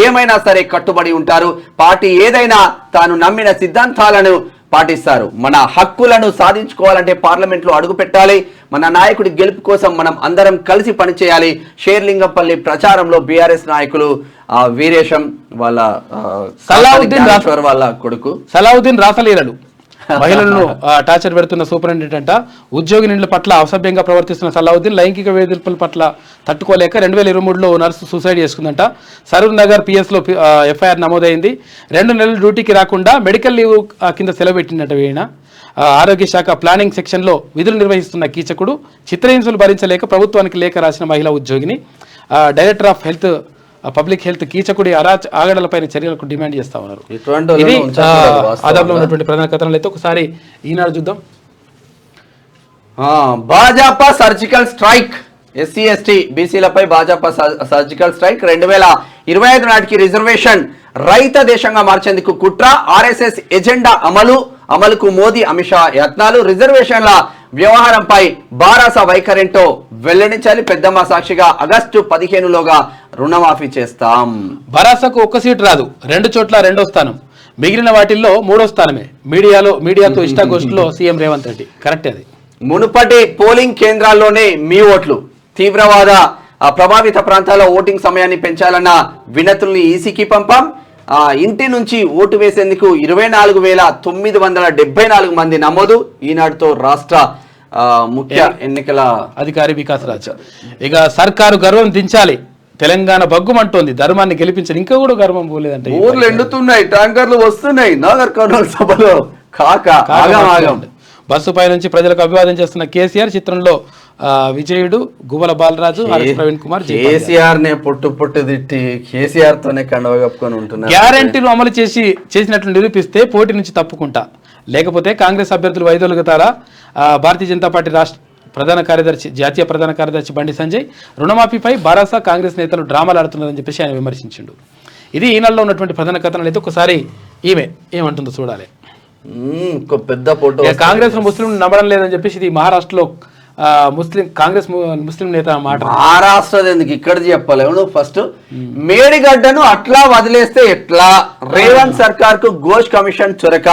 ఏమైనా సరే కట్టుబడి ఉంటారు. పార్టీ ఏదైనా తాను నమ్మిన సిద్ధాంతాలను పాటిస్తారు. మన హక్కులను సాధించుకోవాలంటే పార్లమెంట్ లో అడుగు పెట్టాలి. మన నాయకుడి గెలుపు కోసం మనం అందరం కలిసి పనిచేయాలి. షేర్లింగంపల్లి ప్రచారంలో బీఆర్ఎస్ నాయకులు వీరేశం వాళ్ళ కొడుకు సలావుద్దీన్ రాసలీలలు మహిళలను టార్చర్ పెడుతున్న సూపరింటెండెంట్ ఉద్యోగినుల పట్ల అసభ్యంగా ప్రవర్తిస్తున్న సలావుద్దీన్ లైంగిక వేధింపుల పట్ల తట్టుకోలేక 2023లో నర్సు సూసైడ్ చేసుకుందంట. సరూర్ నగర్ పిఎస్లో ఎఫ్ఐఆర్ నమోదైంది. 2 నెలలు డ్యూటీకి రాకుండా మెడికల్ లీవ్ కింద సెలవు పెట్టినట్టు ఈయన. ఆరోగ్య శాఖ ప్లానింగ్ సెక్షన్లో విధులు నిర్వహిస్తున్న కీచకుడు చిత్రహింసలు భరించలేక ప్రభుత్వానికి లేఖ రాసిన మహిళా ఉద్యోగిని. డైరెక్టర్ ఆఫ్ పబ్లిక్ హెల్త్ కీచకుడి ఆగడలపై చర్యలకు డిమాండ్ చేస్తా ఉన్నారు. ఇది ఆదాబ్లో ఉన్నటువంటి ప్రధాన కథనాలు. అయితే ఒకసారి ఈనాడు చూద్దాం. Bhajapa surgical strike, SC ST బీసీలపై భాజపా సర్జికల్ స్ట్రైక్. 2025 నాటికి రిజర్వేషన్ రైత దేశంగా మార్చేందుకు కుట్ర. ఆర్ఎస్ఎస్ ఎజెండా అమలుకు మోదీ అమిత్ షా యత్నాలు. రిజర్వేషన్ల వ్యవహారంపై బారాస వైఖరేంటో వెల్లడించాలి. పెద్దమ్మ సాక్షిగా ఆగస్టు 15లోగా రుణమాఫీ చేస్తాం. బారాసకు 1 సీటు రాదు, 2 చోట్ల 2వ స్థానం, మిగిలిన వాటిల్లో 3వ స్థానమే. మీడియాతో ఇష్టాగోష్ఠిలో సీఎం రేవంత్ రెడ్డి. కరెక్ట్. అది మునుపటి పోలింగ్ కేంద్రాల్లోనే మీ ఓట్లు. తీవ్రవాద ప్రభావిత ప్రాంతాల్లో ఓటింగ్ సమయాన్ని పెంచాలన్న వినతుల్ని ఈసీకి పంపాం. ఇంటి నుంచి ఓటు వేసేందుకు 24,974 మంది నమోదు. ఈనాడుతో రాష్ట్ర ముఖ్య ఎన్నికల అధికారి వికాస్ రాజ్. ఇక సర్కారు గర్వం దించాలి, తెలంగాణ బగ్గుమంటోంది, ధర్మాన్ని గెలిపించాలి. ఇంకా కూడా గర్వం పోలేదంటే ఊర్లు ఎండుతున్నాయి, ట్యాంకర్లు వస్తున్నాయి. నాగర్ కర్నూలు సభలో బస్సు పై నుంచి ప్రజలకు అభివాదం చేస్తున్న కేసీఆర్, చిత్రంలో విజయుడు, గువ్వల బాలరాజు, ప్రవీణ్ కుమార్. కేసీఆర్ నే పొట్టు తిట్టి కేసీఆర్ తోనే కండవ కప్పుకొని ఉంటున్నారు. గ్యారంటీలు అమలు చేసినట్లు నిరూపిస్తే పోటీ నుంచి తప్పుకుంటా, లేకపోతే కాంగ్రెస్ అభ్యర్థులు వైదొలుగుతారా? భారతీయ జనతా పార్టీ జాతీయ ప్రధాన కార్యదర్శి బండి సంజయ్. రుణమాఫీపై బారాసా కాంగ్రెస్ నేతలు డ్రామాలు ఆడుతున్నారని చెప్పేసి ఆయన విమర్శించిండు. ఇది ఈ నెలలో ఉన్నటువంటి ప్రధాన కథనాలు. అయితే ఒకసారి ఈమె ఏమంటుందో చూడాలి. పెద్ద ఫోటో. కాంగ్రెస్ ముస్లిం నమ్మడం లేదని చెప్పేసి ఇది మహారాష్ట్రలో ముస్లిం నేత మాట. మహారాష్ట్ర ఎందుకు ఇక్కడ చెప్పలేము. ఫస్ట్ మేడిగడ్డను అట్లా వదిలేస్తే ఎట్లా? రేవంత్ సర్కార్ కు ఘోష్ కమిషన్ చొరక.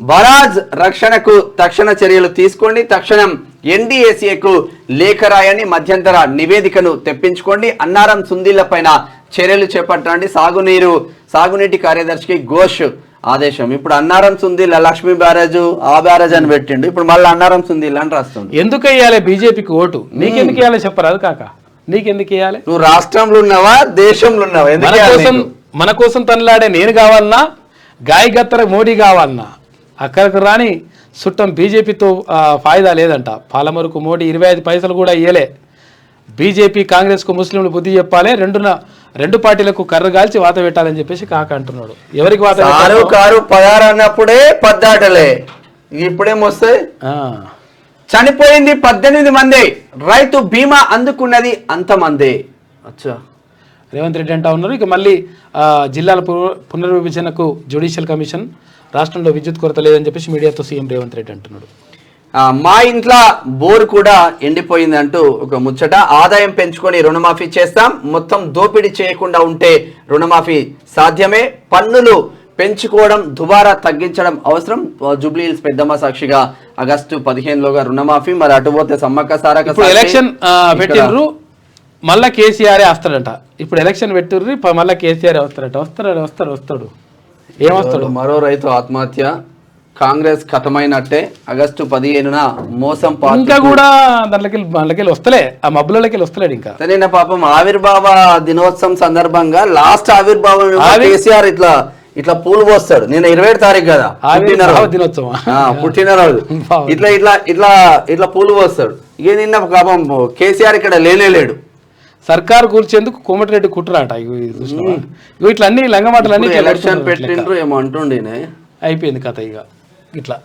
బరాజ్ రక్షణకు తక్షణ చర్యలు తీసుకోండి, తక్షణం ఎన్డీఏసీకు లేఖ రాయని, మధ్యంతర నివేదికను తెప్పించుకోండి, అన్నారం సుందీళ్ల పైన చర్యలు చేపట్టండి, సాగునీటి కార్యదర్శికి ఘోష్ ఆదేశం. ఇప్పుడు అన్నారం సుందీల్ లక్ష్మీ బ్యారేజ్ ఆ బ్యారేజ్ అని పెట్టిండు, ఇప్పుడు మళ్ళీ అన్నారం సుందీల్ అని రాస్తుంది. ఎందుకు వేయాలి బీజేపీకి ఓటు? నీకెందుకు వేయాలి చెప్పరాదు కాక? నీకెందుకు వేయాలి? నువ్వు రాష్ట్రంలో ఉన్నావా దేశంలో ఉన్నావా? మన కోసం తనలాడే నేను కావాలన్నా, గాయగత్తర మోడీ కావాలన్నా, అక్కడికి రాని చుట్టం బీజేపీతో ఫాయిదా లేదంట. పాలమరుకు మోడీ 25 పైసలు కూడా ఇయ్యలే. బీజేపీ కాంగ్రెస్కు ముస్లింలు బుద్ధి చెప్పాలి, రెండు పార్టీలకు కర్ర కాల్చి వాత పెట్టాలని చెప్పేసి కాక అంటున్నాడు. ఎవరికి వాత కారు పదారు అన్నప్పుడే పద్దాటలే, ఇప్పుడేమొస్తాయి? చనిపోయింది 18 మంది, రైతు బీమా అందుకున్నది అంతమంది. అచ్చా, రేవంత్ రెడ్డి అంటా ఉన్నారు. ఇక మళ్ళీ జిల్లాల పునర్విభజనకు జ్యుడిషియల్ కమిషన్, రాష్ట్రంలో విద్యుత్ కొరత లేదని చెప్పేసి మీడియాతో సీఎం రేవంత్ రెడ్డి అంటున్నాడు. మా ఇంట్లో బోర్ కూడా ఎండిపోయింది అంటూ ఒక ముచ్చట. ఆదాయం పెంచుకొని రుణమాఫీ చేస్తాం, మొత్తం దోపిడీ చేయకుండా ఉంటే రుణమాఫీ సాధ్యమే, పన్నులు పెంచుకోవడం దుబారా తగ్గించడం అవసరం. జూబ్లీహిల్స్ పెద్దమ్మ సాక్షిగా ఆగస్టు 15లోగా రుణమాఫీ. మరి అటుపోతే సమ్మక్క సారక ఎలక్షన్ పెట్టిండ్రు, మళ్ళా కేసీఆర్ వస్తాడంట. ఇప్పుడు ఎలక్షన్ పెట్టిర్రు, మళ్ళా కేసీఆర్ వస్తాడంట. వస్తాడు ఏమొస్తాడు? మరో రైతు ఆత్మహత్య, కాంగ్రెస్ ఖతమైనట్టే. ఆగస్టు 15న మోసం ఇంకా కూడా దాంట్లోకి వస్తలే, ఆ మబ్బులకి వస్తలేడు ఇంకా. నిన్న పాపం ఆవిర్భావ దినోత్సవం సందర్భంగా లాస్ట్ ఆవిర్భావం కేసీఆర్ ఇట్లా పూలు పోస్తాడు. నిన్న 27 తారీఖు కదా దినోత్సవం, పుట్టినరోజు. ఇట్లా పూలు పోస్తాడు. ఇక నిన్న పాపం కేసీఆర్ ఇక్కడ లేనేలేడు. సర్కారు కూర్చేందుకు కోమటిరెడ్డి కుట్రాట. ఇట్లా అన్ని లంగమాటలు అన్ని ఎలక్షన్ పెట్టిండ్రు ఏమో అంటుండే, అయిపోయింది కథ ఇక ఇట్లా.